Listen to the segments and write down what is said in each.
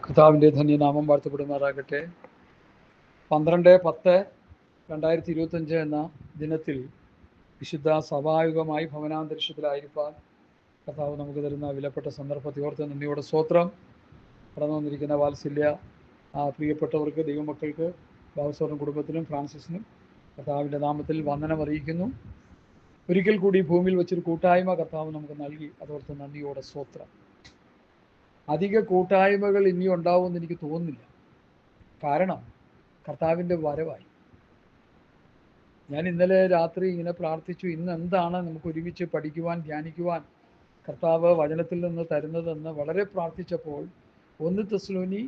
കർത്താവിൻ്റെ ധന്യനാമം വാഴ്ത്തപ്പെടുമാറാകട്ടെ. 12/10/2025 എന്ന ദിനത്തിൽ വിശുദ്ധ സഭായുഗമായി ഭവനാന്തരീക്ഷത്തിലായിരിക്കാൻ കർത്താവ് നമുക്ക് തരുന്ന വിലപ്പെട്ട സന്ദർഭത്തെ ഓർത്ത് നന്ദിയോടെ സ്തോത്രം. കടന്നു വന്നിരിക്കുന്ന വാത്സല്യ പ്രിയപ്പെട്ടവർക്ക്, ദൈവമക്കൾക്ക്, ബാബുസോറിനും കുടുംബത്തിനും ഫ്രാൻസിസിനും കർത്താവിൻ്റെ നാമത്തിൽ വന്ദനം അറിയിക്കുന്നു. ഒരിക്കൽ കൂടി ഭൂമിയിൽ വെച്ചൊരു കൂട്ടായ്മ കർത്താവ് നമുക്ക് നൽകി, അതോർത്ത് നന്ദിയോടെ സ്തോത്രം. അധിക കൂട്ടായ്മകൾ ഇനി ഉണ്ടാവുമെന്ന് എനിക്ക് തോന്നുന്നില്ല. കാരണം കർത്താവിൻ്റെ വരവായി. ഞാൻ ഇന്നലെ രാത്രി ഇങ്ങനെ പ്രാർത്ഥിച്ചു, ഇന്ന് എന്താണ് നമുക്ക് ഒരുമിച്ച് പഠിക്കുവാൻ, ധ്യാനിക്കുവാൻ കർത്താവ് വചനത്തിൽ നിന്ന് തരുന്നതെന്ന് വളരെ പ്രാർത്ഥിച്ചപ്പോൾ 1 തെസ്സലോനി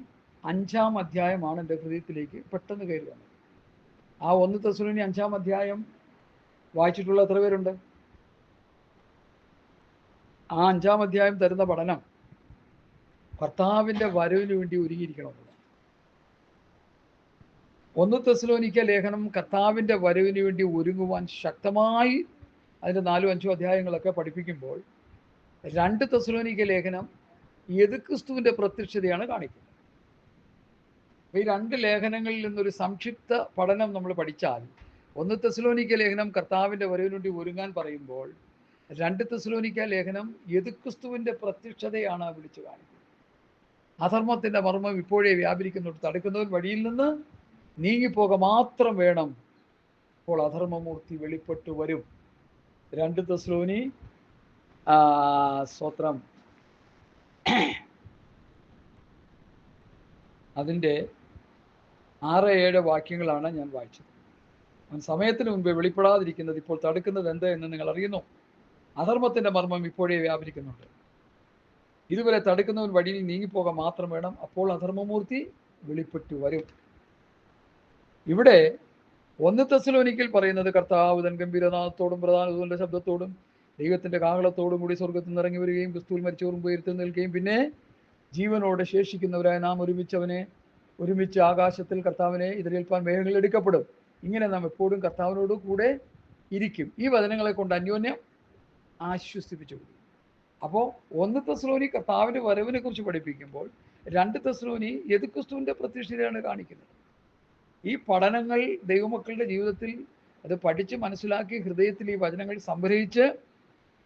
5-ാം അധ്യായമാണ് എൻ്റെ ഹൃദയത്തിലേക്ക് പെട്ടെന്ന് കയറി വന്നത്. ആ 1 തെസ്സലോനി 5-ാം അധ്യായം വായിച്ചിട്ടുള്ള എത്ര പേരുണ്ട്? ആ 5-ാം അധ്യായം തരുന്ന പഠനം കർത്താവിൻ്റെ വരവിന് വേണ്ടി ഒരുങ്ങിയിരിക്കണമെന്നുള്ളത്. 1 തെസ്സലോനിക്ക ലേഖനം കർത്താവിൻ്റെ വരവിന് വേണ്ടി ഒരുങ്ങുവാൻ ശക്തമായി അതിൻ്റെ 4-5 അധ്യായങ്ങളൊക്കെ പഠിപ്പിക്കുമ്പോൾ 2 തെസ്സലോനിക്ക ലേഖനം യേശുക്രിസ്തുവിൻ്റെ പ്രത്യക്ഷതയാണ് കാണിക്കുന്നത്. ഈ 2 ലേഖനങ്ങളിൽ നിന്നൊരു സംക്ഷിപ്ത പഠനം നമ്മൾ പഠിച്ചാൽ 1 തെസ്സലോനിക്ക ലേഖനം കർത്താവിൻ്റെ വരവിന് വേണ്ടി ഒരുങ്ങാൻ പറയുമ്പോൾ 2 തെസ്സലോനിക്ക ലേഖനം യേശുക്രിസ്തുവിൻ്റെ പ്രത്യക്ഷതയാണ് വിളിച്ചു കാണിക്കുന്നത്. അധർമ്മത്തിൻ്റെ മർമ്മം ഇപ്പോഴേ വ്യാപരിക്കുന്നുണ്ട്, തടുക്കുന്നവൻ വഴിയിൽ നിന്ന് നീങ്ങിപ്പോക മാത്രം വേണം, അപ്പോൾ അധർമ്മമൂർത്തി വെളിപ്പെട്ടു വരും. 2 തെസ്സലോനി സ്തോത്രം അതിൻ്റെ 6-7 വാക്യങ്ങളാണ് ഞാൻ വായിച്ചത്. അവൻ സമയത്തിന് മുമ്പേ വെളിപ്പെടാതിരിക്കുന്നത് ഇപ്പോൾ തടുക്കുന്നത് എന്ത് എന്ന് നിങ്ങൾ അറിയുന്നു. അധർമ്മത്തിൻ്റെ മർമ്മം ഇപ്പോഴേ വ്യാപരിക്കുന്നുണ്ട്, ഇതുവരെ തടുക്കുന്നവൻ വഴിയിൽ നീങ്ങിപ്പോകാൻ മാത്രം വേണം, അപ്പോൾ അധർമ്മമൂർത്തി വെളിപ്പെട്ടു വരും. ഇവിടെ 1 തെസ്സലോനിക്കയിൽ പറയുന്നത് കർത്താവ് തൻ ഗംഭീരനാഥത്തോടും പ്രധാന ദൂതന്റെ ശബ്ദത്തോടും ദൈവത്തിന്റെ കാഹളത്തോടും കൂടി സ്വർഗത്തിൽ നിന്ന് ഇറങ്ങി വരികയും ക്രിസ്തുവിൽ മരിച്ചവർ ഉയർത്തി നിൽക്കുകയും പിന്നെ ജീവനോടെ ശേഷിക്കുന്നവരായ നാം ഒരുമിച്ച് ആകാശത്തിൽ കർത്താവിനെ എതിരേൽപ്പാൻ മേഘങ്ങളിൽ എടുക്കപ്പെടും. ഇങ്ങനെ നാം എപ്പോഴും കർത്താവിനോട് കൂടെ ഇരിക്കും. ഈ വചനങ്ങളെ കൊണ്ട് അന്യോന്യം ആശ്വസിപ്പിച്ചു. അപ്പോൾ 1 തെസ്സലോനി കർത്താവിൻ്റെ വരവിനെ കുറിച്ച് പഠിപ്പിക്കുമ്പോൾ 2 തെസ്സലോനി യേശുക്രിസ്തുവിൻ്റെ പ്രത്യക്ഷതയാണ് കാണിക്കുന്നത്. ഈ പഠനങ്ങൾ ദൈവമക്കളുടെ ജീവിതത്തിൽ അത് പഠിച്ച് മനസ്സിലാക്കി ഹൃദയത്തിൽ ഈ വചനങ്ങൾ സംഗ്രഹിച്ച്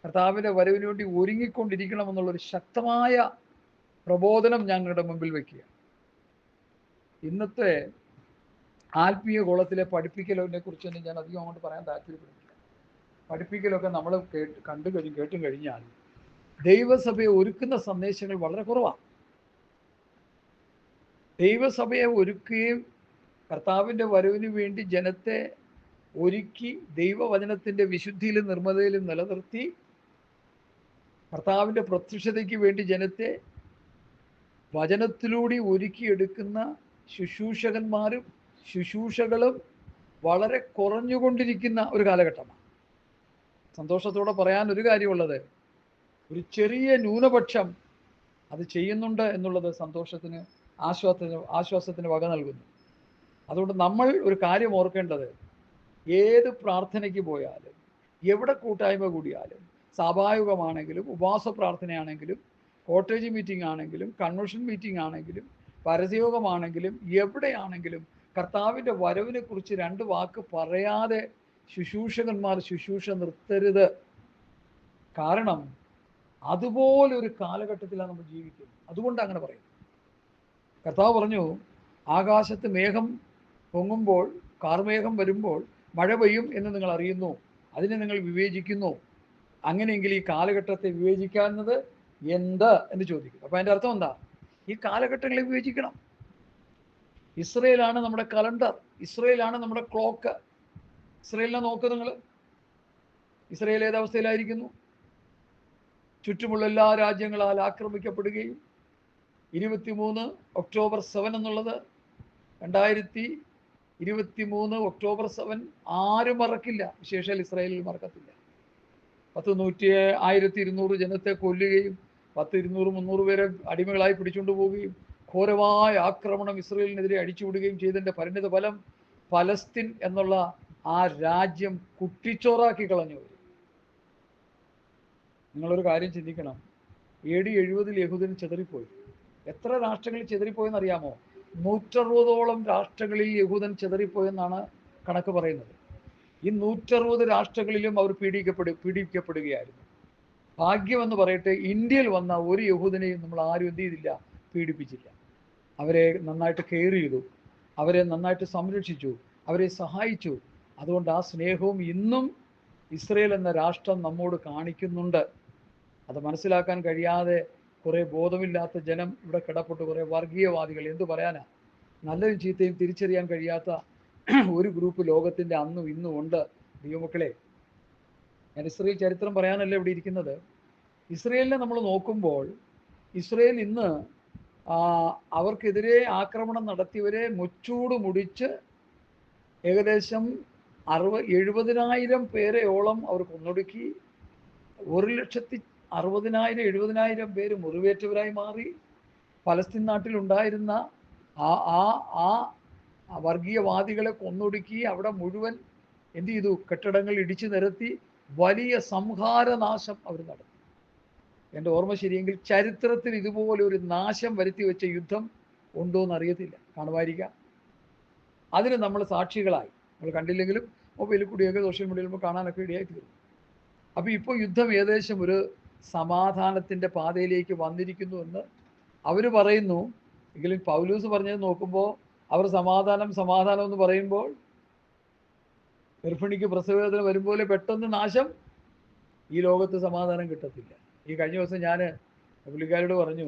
കർത്താവിൻ്റെ വരവിന് വേണ്ടി ഒരുങ്ങിക്കൊണ്ടിരിക്കണമെന്നുള്ളൊരു ശക്തമായ പ്രബോധനം ഞങ്ങളുടെ മുമ്പിൽ വയ്ക്കുക. ഇന്നത്തെ ആത്മീയ ഗോളത്തിലെ പഠിപ്പിക്കലിനെ കുറിച്ചൊന്നും ഞാൻ അധികം അങ്ങോട്ട് പറയാൻ താല്പര്യപ്പെടുന്നില്ല. പഠിപ്പിക്കലൊക്കെ നമ്മൾ കേട്ടും കഴിഞ്ഞാൽ ദൈവസഭയെ ഒരുക്കുന്ന സന്ദേശങ്ങൾ വളരെ കുറവാണ്. ദൈവസഭയെ ഒരുക്കുകയും കർത്താവിൻ്റെ വരവിന് വേണ്ടി ജനത്തെ ഒരുക്കി ദൈവവചനത്തിൻ്റെ വിശുദ്ധിയിലും നിർമ്മതയിലും നിലനിർത്തി കർത്താവിൻ്റെ പ്രത്യക്ഷതയ്ക്ക് വേണ്ടി ജനത്തെ വചനത്തിലൂടെ ഒരുക്കിയെടുക്കുന്ന ശുശ്രൂഷകന്മാരും ശുശ്രൂഷകളും വളരെ കുറഞ്ഞുകൊണ്ടിരിക്കുന്ന ഒരു കാലഘട്ടമാണ്. സന്തോഷത്തോടെ പറയാൻ ഒരു കാര്യമുള്ളത്, ഒരു ചെറിയ ന്യൂനപക്ഷം അത് ചെയ്യുന്നുണ്ട് എന്നുള്ളത് സന്തോഷത്തിന് ആശ്വാസത്തിന് വക നൽകുന്നു. അതുകൊണ്ട് നമ്മൾ ഒരു കാര്യം ഓർക്കേണ്ടത്, ഏത് പ്രാർത്ഥനയ്ക്ക് പോയാലും എവിടെ കൂട്ടായ്മ കൂടിയാലും, സഭായുഗമാണെങ്കിലും ഉപവാസ പ്രാർത്ഥനയാണെങ്കിലും കോട്ടേജ് മീറ്റിംഗ് ആണെങ്കിലും കൺവെൻഷൻ മീറ്റിംഗ് ആണെങ്കിലും പരസ്യയോഗമാണെങ്കിലും എവിടെയാണെങ്കിലും കർത്താവിൻ്റെ വരവിനെ കുറിച്ച് 2 വാക്ക് പറയാതെ ശുശ്രൂഷകന്മാർ ശുശ്രൂഷ നിർത്തരുത്. കാരണം അതുപോലൊരു കാലഘട്ടത്തിലാണ് നമ്മൾ ജീവിക്കുന്നത്. അതുകൊണ്ട് അങ്ങനെ പറയും. കർത്താവ് പറഞ്ഞു, ആകാശത്ത് മേഘം പൊങ്ങുമ്പോൾ, കാർമേഘം വരുമ്പോൾ മഴ പെയ്യും എന്ന് നിങ്ങൾ അറിയുന്നു, അതിനെ നിങ്ങൾ വിവേചിക്കുന്നു. അങ്ങനെയെങ്കിൽ ഈ കാലഘട്ടത്തെ വിവേചിക്കാവുന്നത് എന്ത് എന്ന് ചോദിക്കും. അപ്പം അതിൻ്റെ അർത്ഥം എന്താ? ഈ കാലഘട്ടങ്ങളെ വിവേചിക്കണം. ഇസ്രയേലാണ് നമ്മുടെ കലണ്ടർ, ഇസ്രയേലാണ് നമ്മുടെ ക്ലോക്ക്. ഇസ്രയേലിനെ നോക്ക് നിങ്ങൾ. ഇസ്രയേൽ ഏതവസ്ഥയിലായിരിക്കുന്നു? ചുറ്റുമുള്ള എല്ലാ രാജ്യങ്ങളാൽ ആക്രമിക്കപ്പെടുകയും 23 ഒക്ടോബർ 7 എന്നുള്ളത് 2023 ഒക്ടോബർ 7 ആരും മറക്കില്ല, വിശേഷാൽ ഇസ്രായേലിൽ മറക്കത്തില്ല. 1200 ജനത്തെ കൊല്ലുകയും 200-300 പേരെ അടിമകളായി പിടിച്ചുകൊണ്ട് പോവുകയും ഘോരമായ ആക്രമണം ഇസ്രയേലിനെതിരെ അടിച്ചുവിടുകയും ചെയ്തതിൻ്റെ പരിണിത ഫലം പലസ്തീൻ എന്നുള്ള ആ രാജ്യം കുട്ടിച്ചോറാക്കി കളഞ്ഞു. നിങ്ങളൊരു കാര്യം ചിന്തിക്കണം, AD 70 യഹൂദൻ ചെതറിപ്പോയി. എത്ര രാഷ്ട്രങ്ങളിൽ ചിതറിപ്പോയെന്ന് അറിയാമോ? 160ഓളം രാഷ്ട്രങ്ങളിൽ യഹൂദൻ ചിതറിപ്പോയെന്നാണ് കണക്ക് പറയുന്നത്. ഈ 160 രാഷ്ട്രങ്ങളിലും അവർ പീഡിപ്പിക്കപ്പെടുകയായിരുന്നു. ഭാഗ്യമെന്ന് പറയട്ടെ, ഇന്ത്യയിൽ വന്ന ഒരു യഹൂദനെയും നമ്മൾ ആരും എന്ത് ചെയ്തില്ല, പീഡിപ്പിച്ചില്ല. അവരെ നന്നായിട്ട് കെയർ ചെയ്തു, അവരെ നന്നായിട്ട് സംരക്ഷിച്ചു, അവരെ സഹായിച്ചു. അതുകൊണ്ട് ആ സ്നേഹവും ഇന്നും ഇസ്രയേൽ എന്ന രാഷ്ട്രം നമ്മോട് കാണിക്കുന്നുണ്ട്. അത് മനസ്സിലാക്കാൻ കഴിയാതെ കുറേ ബോധമില്ലാത്ത ജനം ഇവിടെ കിടപ്പെട്ട്, കുറേ വർഗീയവാദികൾ. എന്തു പറയാനാ? നല്ലതും ചീത്തയും തിരിച്ചറിയാൻ കഴിയാത്ത ഒരു ഗ്രൂപ്പ് ലോകത്തിൻ്റെ അന്നും ഇന്നും ഉണ്ട്. ദൈവമക്കളെ, ഞാൻ ഇസ്രയേൽ ചരിത്രം പറയാനല്ല ഇവിടെ ഇരിക്കുന്നത്. ഇസ്രയേലിനെ നമ്മൾ നോക്കുമ്പോൾ, ഇസ്രയേൽ ഇന്ന് അവർക്കെതിരെ ആക്രമണം നടത്തിയവരെ മുച്ചൂട് മുടിച്ച് ഏകദേശം 70,000 പേരെയോളം അവർ കൊന്നൊടുക്കി. 1,60,000 70,000 പേര് മുറിവേറ്റവരായി മാറി. പലസ്തീൻ നാട്ടിലുണ്ടായിരുന്ന ആ വർഗീയവാദികളെ കൊന്നൊടുക്കി. അവിടെ മുഴുവൻ എന്ത് ചെയ്തു? കെട്ടിടങ്ങൾ ഇടിച്ചു നിരത്തി വലിയ സംഹാരനാശം അവർ നടത്തി. എൻ്റെ ഓർമ്മ ശരിയെങ്കിൽ ചരിത്രത്തിൽ ഇതുപോലെ ഒരു നാശം വരുത്തി വെച്ച യുദ്ധം ഉണ്ടോ എന്ന് അറിയത്തില്ല, കാണുമായിരിക്കാം. അതിന് നമ്മൾ സാക്ഷികളായി. നമ്മൾ കണ്ടില്ലെങ്കിലും മൊബൈലിൽ കൂടിയൊക്കെ സോഷ്യൽ മീഡിയയിൽ കാണാനൊക്കെ ഇടയായി തീർന്നു. അപ്പോൾ ഇപ്പോൾ യുദ്ധം ഏകദേശം ഒരു സമാധാനത്തിൻ്റെ പാതയിലേക്ക് വന്നിരിക്കുന്നു എന്ന് അവർ പറയുന്നു. എങ്കിലും പൗലൂസ് പറഞ്ഞത് നോക്കുമ്പോൾ അവർ സമാധാനം സമാധാനം എന്ന് പറയുമ്പോൾ ഗർഭിണിക്ക് പ്രസവവേദന വരുമ്പോലെ പെട്ടെന്ന് നാശം. ഈ ലോകത്ത് സമാധാനം കിട്ടത്തില്ല. ഈ കഴിഞ്ഞ ദിവസം ഞാൻ പുള്ളിക്കാരോട് പറഞ്ഞു,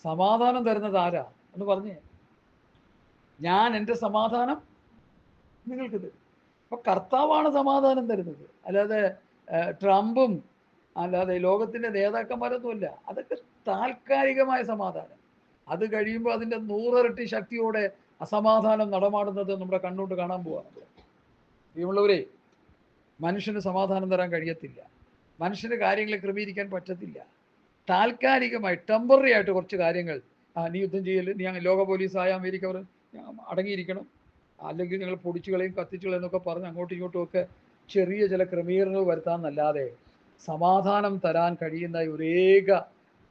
സമാധാനം തരുന്നത് ആരാ എന്ന് പറഞ്ഞേ. ഞാൻ എൻ്റെ സമാധാനം നിങ്ങൾക്ക് തരും. അപ്പൊ കർത്താവാണ് സമാധാനം തരുന്നത്, അല്ലാതെ ട്രംപും അല്ലാതെ ലോകത്തിൻ്റെ നേതാക്കന്മാരൊന്നുമല്ല. അതൊക്കെ താൽക്കാലികമായ സമാധാനം. അത് കഴിയുമ്പോൾ അതിൻ്റെ 100 ഇരട്ടി ശക്തിയോടെ അസമാധാനം നടമാടുന്നത് നമ്മുടെ കണ്ണുകൊണ്ട് കാണാൻ പോവാണ്. പ്രിയമുള്ളവരെ, മനുഷ്യന് സമാധാനം തരാൻ കഴിയത്തില്ല. മനുഷ്യന് കാര്യങ്ങളെ ക്രമീകരിക്കാൻ പറ്റത്തില്ല. താൽക്കാലികമായി ടെമ്പററി ആയിട്ട് കുറച്ച് കാര്യങ്ങൾ, നീ യുദ്ധം ചെയ്യൽ, നീ അങ്ങ് ലോക പോലീസായ അമേരിക്ക അവർ അടങ്ങിയിരിക്കണം, അല്ലെങ്കിൽ നിങ്ങൾ പൊടിച്ചുകളെയും കത്തിച്ചുകളെയും എന്നൊക്കെ പറഞ്ഞ് അങ്ങോട്ടും ഇങ്ങോട്ടും ഒക്കെ ചെറിയ ചില ക്രമീകരണങ്ങൾ വരുത്താമെന്നല്ലാതെ സമാധാനം തരാൻ കഴിയുന്ന ഒരേക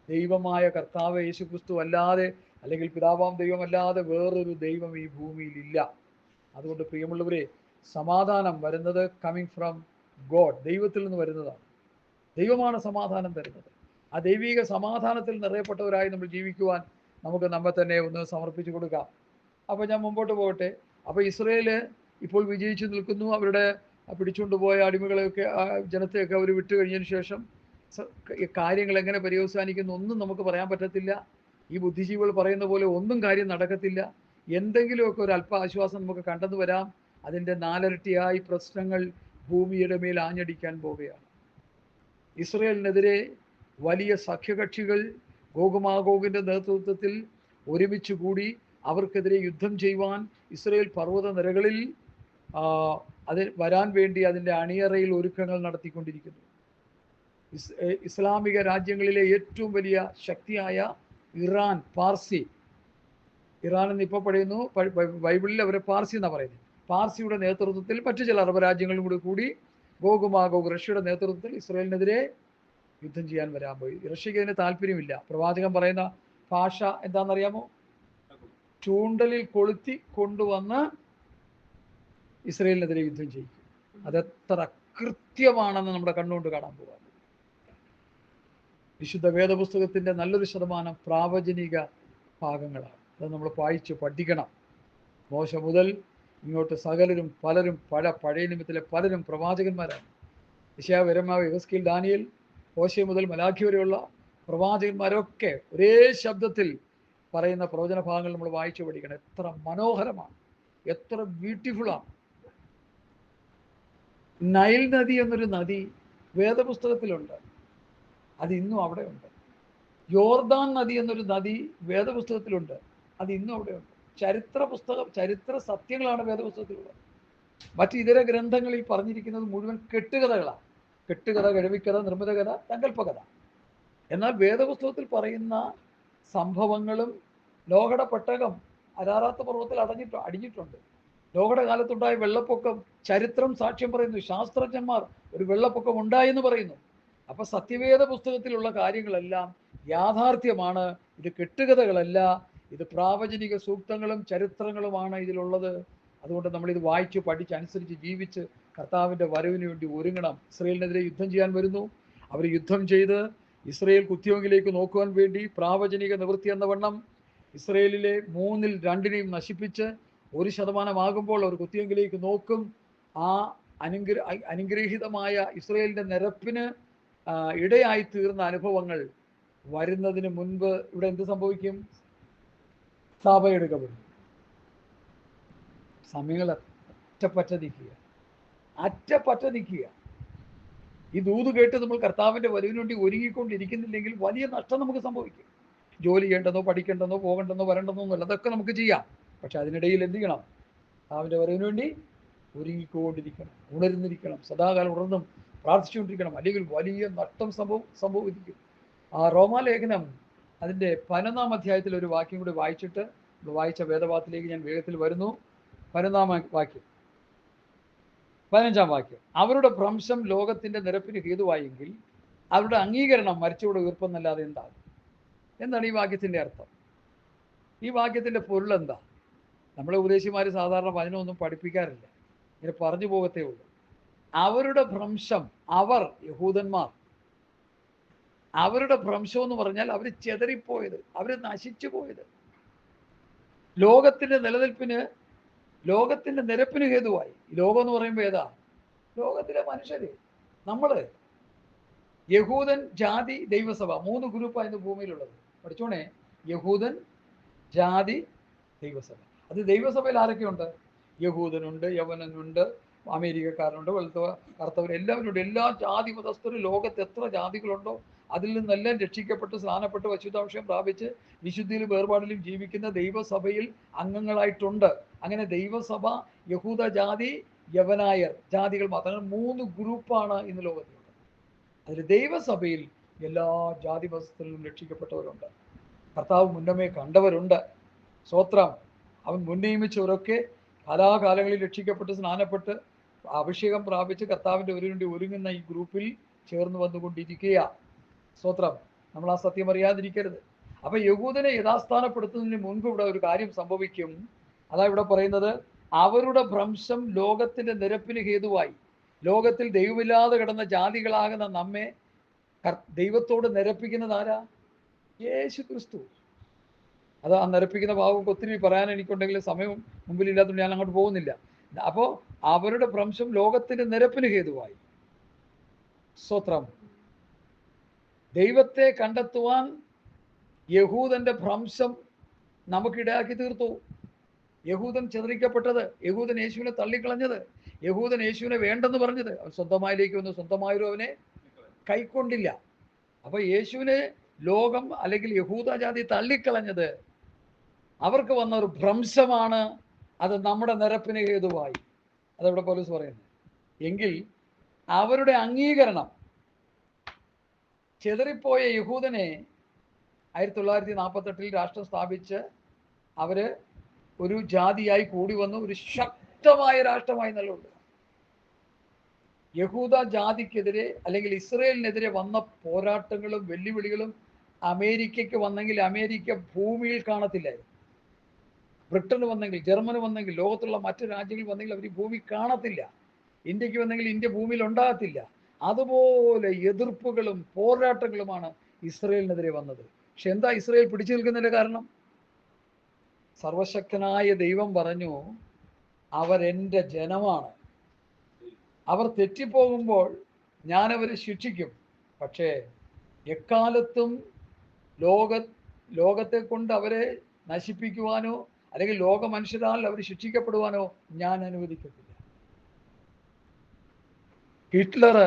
ദൈവമായ കർത്താവ് യേശുക്രിസ്തു അല്ലാതെ, അല്ലെങ്കിൽ പിതാവാം ദൈവമല്ലാതെ വേറൊരു ദൈവം ഈ ഭൂമിയിലില്ല. അതുകൊണ്ട് പ്രിയമുള്ളവരെ, സമാധാനം വരുന്നത് കമ്മിങ് ഫ്രം ഗോഡ്, ദൈവത്തിൽ നിന്ന് വരുന്നതാണ്. ദൈവമാണ് സമാധാനം തരുന്നത്. ആ ദൈവിക സമാധാനത്തിൽ നിറയപ്പെട്ടവരായി നമ്മൾ ജീവിക്കുവാൻ നമുക്ക് നമ്മെ തന്നെ ഒന്ന് സമർപ്പിച്ചു കൊടുക്കാം. അപ്പോൾ ഞാൻ മുമ്പോട്ട് പോകട്ടെ. അപ്പോൾ ഇസ്രയേൽ ഇപ്പോൾ വിജയിച്ചു നിൽക്കുന്നു. അവരുടെ പിടിച്ചുകൊണ്ടുപോയ അടിമകളെയൊക്കെ ജനത്തെയൊക്കെ അവർ വിട്ടു കഴിഞ്ഞതിന് ശേഷം കാര്യങ്ങൾ എങ്ങനെ പര്യവസാനിക്കുന്നു ഒന്നും നമുക്ക് പറയാൻ പറ്റത്തില്ല. ഈ ബുദ്ധിജീവികൾ പറയുന്ന പോലെ ഒന്നും കാര്യം നടക്കത്തില്ല. എന്തെങ്കിലുമൊക്കെ ഒരു അല്പ ആശ്വാസം നമുക്ക് കണ്ടെന്ന് വരാം. അതിൻ്റെ 4 ഇരട്ടിയായി പ്രശ്നങ്ങൾ ഭൂമിയുടെ മേൽ ആഞ്ഞടിക്കാൻ പോവുകയാണ്. ഇസ്രയേലിനെതിരെ വലിയ സഖ്യകക്ഷികൾ ഗോഗുമാഗോഗിൻ്റെ നേതൃത്വത്തിൽ ഒരുമിച്ച് കൂടി അവർക്കെതിരെ യുദ്ധം ചെയ്യുവാൻ ഇസ്രയേൽ പർവ്വത നിരകളിൽ അത് വരാൻ വേണ്ടി അതിൻ്റെ അണിയറയിൽ ഒരുക്കങ്ങൾ നടത്തിക്കൊണ്ടിരിക്കുന്നു. ഇസ്ലാമിക രാജ്യങ്ങളിലെ ഏറ്റവും വലിയ ശക്തിയായ ഇറാൻ, ഇറാൻ എന്ന് ഇപ്പോൾ പറയുന്നു, ബൈബിളിൽ അവരെ പാർസി എന്നാണ് പറയുന്നത്. പാർസിയുടെ നേതൃത്വത്തിൽ മറ്റു ചില അറബ് രാജ്യങ്ങളും കൂടി ഗോഗുമാഗോഗ് റഷ്യയുടെ നേതൃത്വത്തിൽ ഇസ്രയേലിനെതിരെ യുദ്ധം ചെയ്യാൻ വരാൻ പോയി. റഷ്യക്ക് അതിന് താല്പര്യമില്ല. പ്രവാചകൻ പറയുന്ന ഭാഷ എന്താണെന്നറിയാമോ? ചൂണ്ടലിൽ കൊളുത്തി കൊണ്ടുവന്ന് ഇസ്രയേലിനെതിരെ യുദ്ധം ചെയ്യും. അതെത്ര കൃത്യമാണെന്ന് നമ്മുടെ കണ്ണുകൊണ്ട് കാണാൻ പോകാം. വിശുദ്ധ വേദപുസ്തകത്തിൻ്റെ നല്ലൊരു ശതമാനം പ്രാവചനിക ഭാഗങ്ങളാണ്. അത് നമ്മൾ വായിച്ച് പഠിക്കണം. മോശ മുതൽ ഇങ്ങോട്ട് സകലരും പലരും പഴയ നിയമത്തിലെ പലരും പ്രവാചകന്മാരാണ്. യെശയ്യാ, യിരെമ്യാവ്, യെഹെസ്കേൽ, ദാനിയേൽ, ഹോശേ മുതൽ മലാഖി വരെയുള്ള പ്രവാചകന്മാരൊക്കെ ഒരേ ശബ്ദത്തിൽ പറയുന്ന പ്രവചന ഭാഗങ്ങൾ നമ്മൾ വായിച്ചു പഠിക്കണം. എത്ര മനോഹരമാണ്, എത്ര ബ്യൂട്ടിഫുള്ളാണ്. നൈൽ നദി എന്നൊരു നദി വേദപുസ്തകത്തിലുണ്ട്, അത് ഇന്നും അവിടെ ഉണ്ട്. യോർദാൻ നദി എന്നൊരു നദി വേദപുസ്തകത്തിലുണ്ട്, അത് ഇന്നും അവിടെ ഉണ്ട്. ചരിത്ര സത്യങ്ങളാണ് വേദപുസ്തകത്തിലുള്ളത്. മറ്റ് ഇതര ഗ്രന്ഥങ്ങളിൽ പറഞ്ഞിരിക്കുന്നത് മുഴുവൻ കെട്ടുകഥകളാണ്. കെട്ടുകഥ, കിഴവിക്കഥ, നിർമ്മിത കഥ, സങ്കല്പകഥ. എന്നാൽ വേദപുസ്തകത്തിൽ പറയുന്ന സംഭവങ്ങളും ലോഹട പെട്ടകം അരാറാത്ത് പർവ്വതത്തിൽ അടിഞ്ഞിട്ടുണ്ട്. ലോഹട കാലത്തുണ്ടായ വെള്ളപ്പൊക്കം ചരിത്രം സാക്ഷ്യം പറയുന്നു. ശാസ്ത്രജ്ഞന്മാർ ഒരു വെള്ളപ്പൊക്കം ഉണ്ടായെന്ന് പറയുന്നു. അപ്പൊ സത്യവേദ പുസ്തകത്തിലുള്ള കാര്യങ്ങളെല്ലാം യാഥാർത്ഥ്യമാണ്. ഇത് കെട്ടുകഥകളല്ല, ഇത് പ്രാവചനിക സൂക്തങ്ങളും ചരിത്രങ്ങളുമാണ് ഇതിലുള്ളത്. അതുകൊണ്ട് നമ്മളിത് വായിച്ച് പഠിച്ചനുസരിച്ച് ജീവിച്ച് കർത്താവിൻ്റെ വരവിന് വേണ്ടി ഒരുങ്ങണം. ഇസ്രയേലിനെതിരെ യുദ്ധം ചെയ്യാൻ വരുന്നു. അവർ യുദ്ധം ചെയ്ത് ഇസ്രയേൽ കുത്തിയോങ്കിലേക്ക് നോക്കുവാൻ വേണ്ടി പ്രാവചനിക നിവൃത്തി എന്ന വണ്ണം ഇസ്രയേലിലെ 2/3 നശിപ്പിച്ച് 1% ആകുമ്പോൾ അവർ കുത്തിയോങ്കിലേക്ക് നോക്കും. ആ അനുഗ്രഹീതമായ ഇസ്രയേലിൻ്റെ നിരപ്പിന് ഇടയായി തീർന്ന അനുഭവങ്ങൾ വരുന്നതിന് മുൻപ് ഇവിടെ എന്ത് സംഭവിക്കും? സഭയെടുക്കപ്പെടും. സമയങ്ങൾ അറ്റപ്പറ്റ നിൽക്കുക. ഈ ദൂത് കേട്ട് നമ്മൾ കർത്താവിൻ്റെ വരവിന് വേണ്ടി ഒരുങ്ങിക്കൊണ്ടിരിക്കുന്നില്ലെങ്കിൽ വലിയ നഷ്ടം നമുക്ക് സംഭവിക്കും. ജോലി ചെയ്യേണ്ടെന്നോ പഠിക്കേണ്ടെന്നോ പോകേണ്ടെന്നോ വരണ്ടെന്നോ ഒന്നുമില്ല, അതൊക്കെ നമുക്ക് ചെയ്യാം. പക്ഷെ അതിനിടയിൽ എന്ത് ചെയ്യണം? കർത്താവിൻ്റെ വരവിന് വേണ്ടി ഒരുങ്ങിക്കൊണ്ടിരിക്കണം, ഉണർന്നിരിക്കണം, സദാകാലം ഉണർന്നും പ്രാർത്ഥിച്ചുകൊണ്ടിരിക്കണം. അല്ലെങ്കിൽ വലിയ നഷ്ടം സംഭവിക്കും. ആ റോമാലേഖനം അതിൻ്റെ 11-ാം അധ്യായത്തിൽ ഒരു വാക്യം കൂടി വായിച്ചിട്ട് വായിച്ച വേദഭാഗത്തിലേക്ക് ഞാൻ വേഗത്തിൽ വരുന്നു. 11-ാം വാക്യം, 15-ാം വാക്യം. അവരുടെ ഭ്രംശം ലോകത്തിൻ്റെ നിരപ്പിന് ഹേതുവായെങ്കിൽ അവരുടെ അംഗീകരണം മരിച്ചവരുടെ ഉയർപ്പെന്നല്ലാതെ എന്താണ് ഈ വാക്യത്തിൻ്റെ അർത്ഥം? ഈ വാക്യത്തിൻ്റെ പൊരുൾ എന്താ? നമ്മളെ ഉപദേശിമാർ സാധാരണ വചനമൊന്നും പഠിപ്പിക്കാറില്ല, ഇങ്ങനെ പറഞ്ഞു പോകത്തേ ഉള്ളൂ. അവരുടെ ഭ്രംശം, അവർ യഹൂദന്മാർ, അവരുടെ ഭ്രംശം എന്ന് പറഞ്ഞാൽ അവർ ചെതറിപ്പോയത്, അവർ നശിച്ചു പോയത്, ലോകത്തിൻ്റെ നിലനിൽപ്പിന്, ലോകത്തിൻ്റെ നിരപ്പിന് ഹേതുവായി. ലോകം എന്ന് പറയുമ്പോൾ ഏതാ? ലോകത്തിലെ മനുഷ്യര്, നമ്മള്. യഹൂദൻ, ജാതി, ദൈവസഭ, 3 ഗ്രൂപ്പായിരുന്നു ഭൂമിയിലുള്ളത്. പഠിച്ചോണേ, യഹൂദൻ, ജാതി, ദൈവസഭ. അത് ദൈവസഭയിൽ ആരൊക്കെയുണ്ട്? യഹൂദനുണ്ട്, യവനനുണ്ട്, അമേരിക്കക്കാരനുണ്ട്, കറുത്തവർ, എല്ലാവരും ഉണ്ട്. എല്ലാ ജാതി മതസ്ഥരും, ലോകത്ത് എത്ര ജാതികളുണ്ടോ അതിൽ നിന്നെല്ലാം രക്ഷിക്കപ്പെട്ട് സ്നാനപ്പെട്ട് പരിശുദ്ധാഭിഷേകം പ്രാപിച്ച് വിശുദ്ധിയിലും വേർപാടിലും ജീവിക്കുന്ന ദൈവസഭയിൽ അംഗങ്ങളായിട്ടുണ്ട്. അങ്ങനെ ദൈവസഭ, യഹൂദ ജാതി, യവനായർ, ജാതികൾ മാത്രം, 3 ഗ്രൂപ്പാണ് ഇന്ന് ലോകത്തിലുള്ളത്. അതിൽ ദൈവസഭയിൽ എല്ലാ ജാതി മതസ്ഥരിലും രക്ഷിക്കപ്പെട്ടവരുണ്ട്. കർത്താവ് മുന്നമേ കണ്ടവരുണ്ട്. സ്തോത്രം. അവൻ മുൻനിയമിച്ചവരൊക്കെ കാലാകാലങ്ങളിൽ രക്ഷിക്കപ്പെട്ട് സ്നാനപ്പെട്ട് അഭിഷേകം പ്രാപിച്ച് കർത്താവിൻ്റെ വേണ്ടി ഒരുങ്ങുന്ന ഈ ഗ്രൂപ്പിൽ ചേർന്ന് വന്നുകൊണ്ടിരിക്കുക. സ്തോത്രം. നമ്മൾ ആ സത്യം അറിയാതിരിക്കരുത്. അപ്പൊ യഹൂദനെ യഥാസ്ഥാനപ്പെടുത്തുന്നതിന് മുൻപ് ഇവിടെ ഒരു കാര്യം സംഭവിക്കും. അതാ ഇവിടെ പറയുന്നത്, അവരുടെ ഭ്രംശം ലോകത്തിന്റെ നിരപ്പിന് ഹേതുവായി. ലോകത്തിൽ ദൈവമില്ലാതെ കിടന്ന ജാതികളാകുന്ന നമ്മെ ദൈവത്തോട് നിരപ്പിക്കുന്നത് ആരാ? യേശു ക്രിസ്തു. അത് ആ നിരപ്പിക്കുന്ന ഭാവമൊക്കെ ഒത്തിരി പറയാൻ എനിക്കുണ്ടെങ്കിൽ സമയം മുമ്പിലില്ലാത്തതുകൊണ്ട് ഞാൻ അങ്ങോട്ട് പോകുന്നില്ല. അപ്പോൾ അവരുടെ ഭ്രംശം ലോകത്തിന്റെ നിരപ്പിന് ഹേതുവായി. സ്തോത്രം. ദൈവത്തെ കണ്ടെത്തുവാൻ യഹൂദന്റെ ഭ്രംശം നമുക്കിടയാക്കി തീർത്തു. യഹൂദൻ ചിതറിക്കപ്പെട്ടത്, യഹൂദൻ യേശുവിനെ തള്ളിക്കളഞ്ഞത്, യഹൂദൻ യേശുവിനെ വേണ്ടെന്ന് പറഞ്ഞത്, അവൻ സ്വന്തമായിലേക്ക് വന്ന് സ്വന്തമായൊരു അവനെ കൈക്കൊണ്ടില്ല. അപ്പൊ യേശുവിനെ ലോകം അല്ലെങ്കിൽ യഹൂദ ജാതി തള്ളിക്കളഞ്ഞത് അവർക്ക് വന്ന ഒരു ഭ്രംശമാണ്. അത് നമ്മുടെ നിരപ്പിന് ഹേതുവായി. അതവിടെ പൗലോസ് പറയുന്നത്. എങ്കിൽ അവരുടെ അംഗീകരണം, ചെതറിപ്പോയ യഹൂദനെ 1948 രാഷ്ട്രം സ്ഥാപിച്ച് അവര് ഒരു ജാതിയായി കൂടി വന്നു, ഒരു ശക്തമായ രാഷ്ട്രമായി നിലകൊണ്ടു. യഹൂദ ജാതിക്കെതിരെ അല്ലെങ്കിൽ ഇസ്രയേലിനെതിരെ വന്ന പോരാട്ടങ്ങളും വെല്ലുവിളികളും അമേരിക്കയ്ക്ക് വന്നെങ്കിൽ അമേരിക്ക ഭൂമിയിൽ കാണത്തില്ലായിരുന്നു. ബ്രിട്ടന് വന്നെങ്കിൽ, ജർമ്മനി വന്നെങ്കിൽ, ലോകത്തുള്ള മറ്റു രാജ്യങ്ങൾ വന്നെങ്കിൽ അവർ ഈ ഭൂമി കാണത്തില്ല. ഇന്ത്യക്ക് വന്നെങ്കിൽ ഇന്ത്യ ഭൂമിയിൽ ഉണ്ടാകത്തില്ല. അതുപോലെ എതിർപ്പുകളും പോരാട്ടങ്ങളുമാണ് ഇസ്രയേലിനെതിരെ വന്നത്. പക്ഷെ എന്താ ഇസ്രയേൽ പിടിച്ചു നിൽക്കുന്നതിന്റെ കാരണം? സർവശക്തനായ ദൈവം പറഞ്ഞു, അവരെൻ്റെ ജനമാണ്, അവർ തെറ്റിപ്പോകുമ്പോൾ ഞാനവരെ ശിക്ഷിക്കും. പക്ഷേ എക്കാലത്തും ലോകത്തെ കൊണ്ട് അവരെ നശിപ്പിക്കുവാനോ അല്ലെങ്കിൽ ലോക മനുഷ്യരാൽ അവർ ശിക്ഷിക്കപ്പെടുവാനോ ഞാൻ അനുവദിക്കത്തില്ല. ഹിറ്റ്ലർ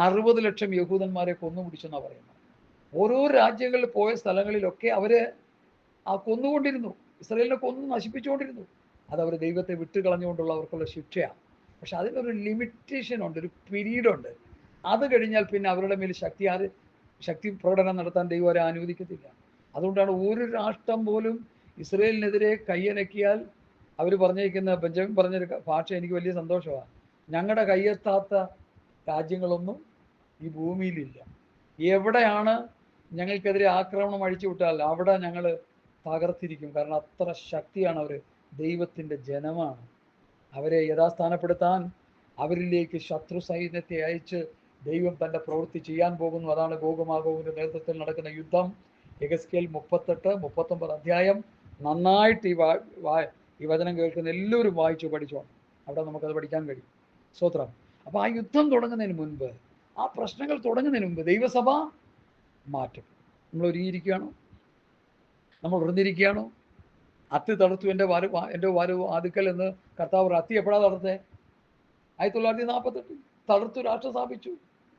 60 ലക്ഷം യഹൂദന്മാരെ കൊന്നുപിടിച്ചെന്നാണ് പറയുന്നത്. ഓരോ രാജ്യങ്ങളിൽ പോയ സ്ഥലങ്ങളിലൊക്കെ അവര് കൊന്നുകൊണ്ടിരുന്നു, ഇസ്രായേലിനെ കൊന്നു നശിപ്പിച്ചുകൊണ്ടിരുന്നു. അതവർ ദൈവത്തെ വിട്ടുകളഞ്ഞുകൊണ്ടുള്ള അവർക്കുള്ള ശിക്ഷയാണ്. പക്ഷെ അതിനൊരു ലിമിറ്റേഷൻ ഉണ്ട്, ഒരു പീരീഡ് ഉണ്ട്. അത് കഴിഞ്ഞാൽ പിന്നെ അവരുടെ മേൽ ശക്തി പ്രകടനം നടത്താൻ ദൈവം അവരെ അനുവദിക്കത്തില്ല. അതുകൊണ്ടാണ് ഒരു രാഷ്ട്രം പോലും ഇസ്രയേലിനെതിരെ കയ്യനക്കിയാൽ അവർ പറഞ്ഞിരിക്കുന്ന, ബെഞ്ചമിൻ പറഞ്ഞൊരു ഭാഷ എനിക്ക് വലിയ സന്തോഷമാണ്. ഞങ്ങളുടെ കയ്യെത്താത്ത രാജ്യങ്ങളൊന്നും ഈ ഭൂമിയിലില്ല. എവിടെയാണ് ഞങ്ങൾക്കെതിരെ ആക്രമണം അഴിച്ചു വിട്ടാൽ അവിടെ ഞങ്ങൾ തകർത്തിരിക്കും. കാരണം അത്ര ശക്തിയാണ് അവർ. ദൈവത്തിൻ്റെ ജനമാണ്. അവരെ യഥാസ്ഥാനപ്പെടുത്താൻ അവരിലേക്ക് ശത്രു സൈന്യത്തെ അയച്ച് ദൈവം തൻ്റെ പ്രവൃത്തി ചെയ്യാൻ പോകുന്നു. അതാണ് ഗോഗുമാഗോഗിൻ്റെ നേതൃത്വത്തിൽ നടക്കുന്ന യുദ്ധം. യെഹെസ്കേൽ 38-39 അധ്യായം നന്നായിട്ട് ഈ വചനം കേൾക്കുന്ന എല്ലാവരും വായിച്ചു പഠിച്ചോണം. അവിടെ നമുക്കത് പഠിക്കാൻ കഴിയും. സ്തോത്രം. അപ്പോൾ ആ യുദ്ധം തുടങ്ങുന്നതിന് മുൻപ്, ആ പ്രശ്നങ്ങൾ തുടങ്ങുന്നതിന് മുൻപ് ദൈവസഭ മാറ്റും. നമ്മൾ ഒരുങ്ങിയിരിക്കുകയാണോ? നമ്മൾ ഉറന്നിരിക്കുകയാണോ? അത്തി തളർത്തു എൻ്റെ വാതുക്കൽ എന്ന് കർത്താവ്. അത്തി എപ്പോഴാണ് തളർത്തേ? 1948 തളർത്തു, രാഷ്ട്രം സ്ഥാപിച്ചു,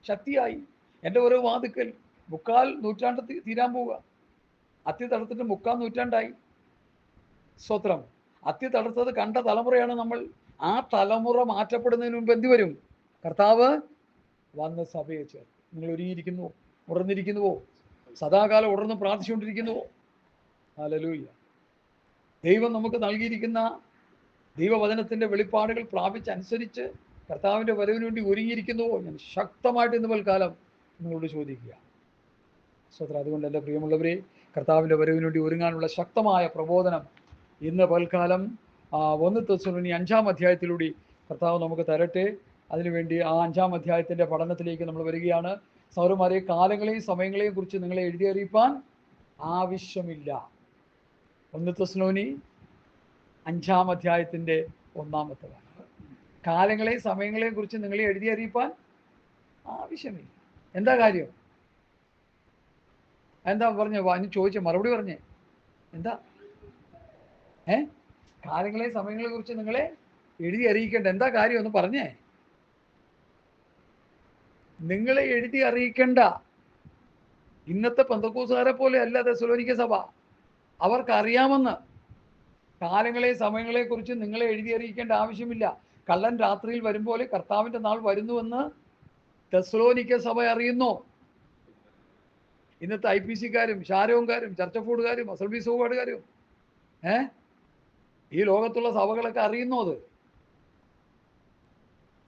ശക്തിയായി. എൻ്റെ ഓരോ വാതുക്കൽ 3/4 നൂറ്റാണ്ട് തീരാൻ പോവുക. അത്തി തളർത്തിട്ട് 3/4 നൂറ്റാണ്ടായി. സ്തോത്രം. അത്തി തളർത്തത് കണ്ട തലമുറയാണ് നമ്മൾ. ആ തലമുറ മാറ്റപ്പെടുന്നതിന് മുമ്പ് എന്ത് വരും? കർത്താവ് വന്ന് സഭയെ ചേർക്കും. നിങ്ങൾ ഒരുങ്ങിയിരിക്കുന്നുവോ? ഉറന്നിരിക്കുന്നുവോ? സദാകാലം ഉണർന്ന് പ്രാർത്ഥിച്ചുകൊണ്ടിരിക്കുന്നുവോ? ഹല്ലേലൂയ. ദൈവം നമുക്ക് നൽകിയിരിക്കുന്ന ദൈവവചനത്തിൻ്റെ വെളിപ്പാടുകൾ പ്രാപിച്ചനുസരിച്ച് കർത്താവിൻ്റെ വരവിന് വേണ്ടി ഒരുങ്ങിയിരിക്കുന്നുവോ? ഞാൻ ശക്തമായിട്ട് ഇന്ന് പൽക്കാലം നിങ്ങളോട് ചോദിക്കുക. സ്തോത്രം. അതുകൊണ്ട് എൻ്റെ പ്രിയമുള്ളവരെ, കർത്താവിൻ്റെ വരവിന് വേണ്ടി ഒരുങ്ങാനുള്ള ശക്തമായ പ്രബോധനം ഇന്ന് പൽക്കാലം 1 തെസ്സലോനിയ 5-ാം അധ്യായത്തിലൂടെ കർത്താവ് നമുക്ക് തരട്ടെ. അതിനുവേണ്ടി ആ 5-ാം അധ്യായത്തിൻ്റെ പഠനത്തിലേക്ക് നമ്മൾ വരികയാണ്. സഹോദരന്മാരെ, കാലങ്ങളെയും സമയങ്ങളെയും കുറിച്ച് നിങ്ങളെ എഴുതി അറിയിപ്പാൻ ആവശ്യമില്ല. 1 തെസ്സലോനിയ 5-ാം അധ്യായത്തിൻ്റെ 1-ാമത്തെ വാക്യം. കാലങ്ങളെയും സമയങ്ങളെയും കുറിച്ച് നിങ്ങളെ എഴുതി അറിയിപ്പാൻ ആവശ്യമില്ല. എന്താ കാര്യം? എന്താ പറഞ്ഞ? അതിന് ചോദിച്ച മറുപടി പറഞ്ഞേ എന്താ? കാലങ്ങളെയും സമയങ്ങളെ കുറിച്ച് നിങ്ങളെ എഴുതി അറിയിക്കേണ്ട എന്താ കാര്യം ഒന്ന് പറഞ്ഞേ. നിങ്ങളെ എഴുതി അറിയിക്കേണ്ട. ഇന്നത്തെ പെന്തക്കോസ്തുകാരെ പോലെ അല്ല തെസ്സലോനിക്ക സഭ. അവർക്കറിയാമെന്ന്. കാലങ്ങളെയും സമയങ്ങളെ കുറിച്ച് നിങ്ങളെ എഴുതി അറിയിക്കേണ്ട ആവശ്യമില്ല. കള്ളൻ രാത്രിയിൽ വരുമ്പോൾ കർത്താവിൻ്റെ നാൾ വരുന്നുവെന്ന് തെസ്സലോനിക്ക സഭ അറിയുന്നു. ഇന്നത്തെ IPC-കാരും ഷാരോങ്കാരും ചർച്ച് ഓഫ് ഗോഡുകാരും അസംബ്ലീസ് ഓഫ് ഗോഡുകാരും ഈ ലോകത്തുള്ള സഭകളൊക്കെ അറിയുന്നു. അത്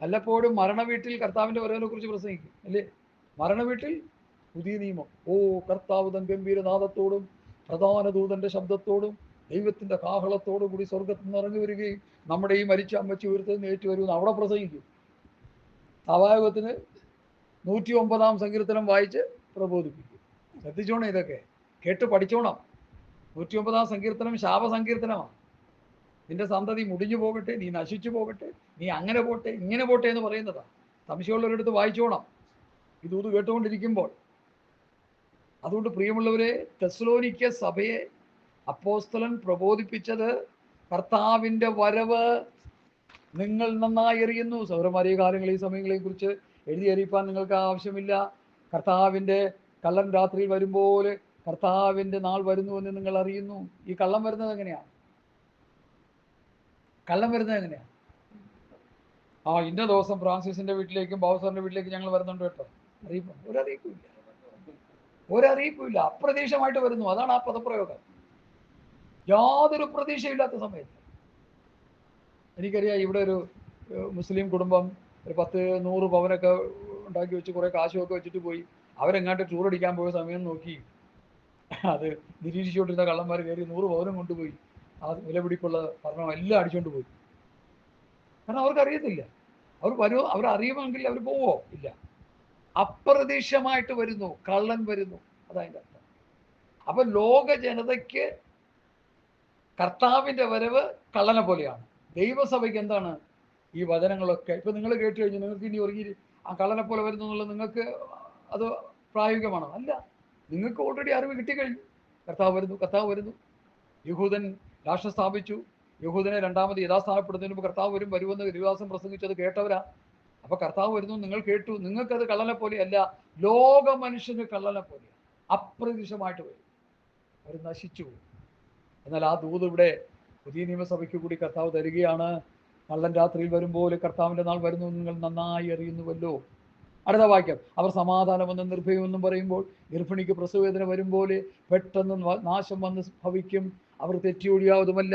വല്ലപ്പോഴും മരണവീട്ടിൽ കർത്താവിൻ്റെ വരവിനെ കുറിച്ച് പ്രസംഗിക്കും അല്ലേ? മരണവീട്ടിൽ പുതിയ നിയമം. കർത്താവ് തൻ ഗംഭീരനാദത്തോടും പ്രധാന ദൂതന്റെ ശബ്ദത്തോടും ദൈവത്തിൻ്റെ കാഹളത്തോടും കൂടി സ്വർഗത്തിൽ നിന്ന് ഇറങ്ങി വരികയും നമ്മുടെ ഈ മരിച്ച അമ്മച്ചി ഉയർത്തുന്ന ഏറ്റുവരുമെന്ന് അവിടെ പ്രസംഗിക്കും. സഭായോഗത്തിന് 109-ാം സങ്കീർത്തനം വായിച്ച് പ്രബോധിപ്പിക്കും. ശ്രദ്ധിച്ചോണം, ഇതൊക്കെ കേട്ട് പഠിച്ചോണം. 109-ാം സങ്കീർത്തനം ശാപസങ്കീർത്തനമാണ്. നിന്റെ സന്തതി മുടിഞ്ഞു പോകട്ടെ, നീ നശിച്ചു പോകട്ടെ, നീ അങ്ങനെ പോട്ടെ, ഇങ്ങനെ പോട്ടെ എന്ന് പറയുന്നതാണ്. സംശയമുള്ളവരെടുത്ത് വായിച്ചോണം ഇത് കേട്ടുകൊണ്ടിരിക്കുമ്പോൾ. അതുകൊണ്ട് പ്രിയമുള്ളവരെ, തെസ്സലോനിക്ക സഭയെ അപ്പോസ്തലൻ പ്രബോധിപ്പിച്ചത് കർത്താവിൻ്റെ വരവ് നിങ്ങൾ നന്നായി അറിയുന്നു. സൗരമാരിയ കാലങ്ങളെയും സമയങ്ങളെയും കുറിച്ച് എഴുതി അറിയിപ്പാൻ നിങ്ങൾക്ക് ആവശ്യമില്ല. കർത്താവിൻ്റെ കള്ളൻ രാത്രിയിൽ വരുമ്പോൾ കർത്താവിൻ്റെ നാൾ വരുന്നുവെന്ന് നിങ്ങൾ അറിയുന്നു. ഈ കള്ളം വരുന്നത് എങ്ങനെയാണ്? ഇന്ന ദിവസം ഫ്രാൻസിസിൻ്റെ വീട്ടിലേക്കും ബൗസറിൻ്റെ വീട്ടിലേക്കും ഞങ്ങൾ വരുന്നുണ്ട് കേട്ടോ. ഒരറിയിപ്പുമില്ല. അപ്രതീക്ഷമായിട്ട് വരുന്നു. അതാണ് ആ പദപ്രയോഗം. യാതൊരു പ്രതീക്ഷയില്ലാത്ത സമയത്ത്. എനിക്കറിയാം, ഇവിടെ ഒരു മുസ്ലിം കുടുംബം ഒരു 10-100 പവനൊക്കെ ഉണ്ടാക്കി വെച്ച് കുറേ കാശുമൊക്കെ വെച്ചിട്ട് പോയി. അവരെങ്ങാണ്ട് ടൂർ അടിക്കാൻ പോയ സമയം നോക്കി അത് നിരീക്ഷിച്ചുകൊണ്ടിരുന്ന കള്ളന്മാർ കയറി 100 പവനും കൊണ്ടുപോയി. ആ വിലപിടിപ്പുള്ള ഭരണം എല്ലാം അടിച്ചുകൊണ്ട് പോയി. കാരണം അവർക്കറിയത്തില്ല. അവരറിയുമെങ്കിൽ അവർ പോവോ? ഇല്ല. അപ്രതീക്ഷമായിട്ട് വരുന്നു, കള്ളൻ വരുന്നു. അതതിൻ്റെ അർത്ഥം. അപ്പൊ ലോക ജനതയ്ക്ക് കർത്താവിൻ്റെ വരവ് കള്ളനെ പോലെയാണ്. ദൈവസഭയ്ക്ക് എന്താണ് ഈ വചനങ്ങളൊക്കെ? ഇപ്പൊ നിങ്ങൾ കേട്ട് കഴിഞ്ഞു, നിങ്ങൾക്ക് ഇനി ഒരുങ്ങി ആ കള്ളനെ പോലെ വരുന്നു എന്നുള്ളത് നിങ്ങൾക്ക് അത് പ്രായോഗികമാണോ? അല്ല. നിങ്ങൾക്ക് ഓൾറെഡി അറിവ് കിട്ടിക്കഴിഞ്ഞു. കർത്താവ് വരുന്നു. യഹൂദൻ രാഷ്ട്രം സ്ഥാപിച്ചു. യഹൂദനെ രണ്ടാമത് യഥാസ്ഥാനപ്പെടുന്നതിന് മുമ്പ് കർത്താവ് വരുമെന്ന് ഗിരിവാസം പ്രസംഗിച്ചത് കേട്ടവരാ. അപ്പൊ കർത്താവ് വരുന്നു നിങ്ങൾ കേട്ടു. നിങ്ങൾക്കത് കള്ളനെ പോലെയല്ല, ലോക മനുഷ്യന് കള്ളനെ പോലെയാണ്. അപ്രതീക്ഷമായിട്ട് വരും. അവർ നശിച്ചു പോകും. എന്നാൽ ആ ദൂത് ഇവിടെ പുതിയ നിയമസഭയ്ക്ക് കൂടി കർത്താവ് തരികയാണ്. കള്ളൻ രാത്രിയിൽ വരുമ്പോൾ കർത്താവിൻ്റെ നാൾ വരുന്നു നിങ്ങൾ നന്നായി അറിയുന്നുവല്ലോ. അടുത്ത വാക്യം, അവർ സമാധാനമെന്നും നിർഭയമെന്നും പറയുമ്പോൾ ഗർഭിണിക്ക് പ്രസവവേദന വരുമ്പോൾ പെട്ടെന്ന് നാശം വന്ന് ഭവിക്കും. അവർ തെറ്റിയൊഴിയാവതുമല്ല.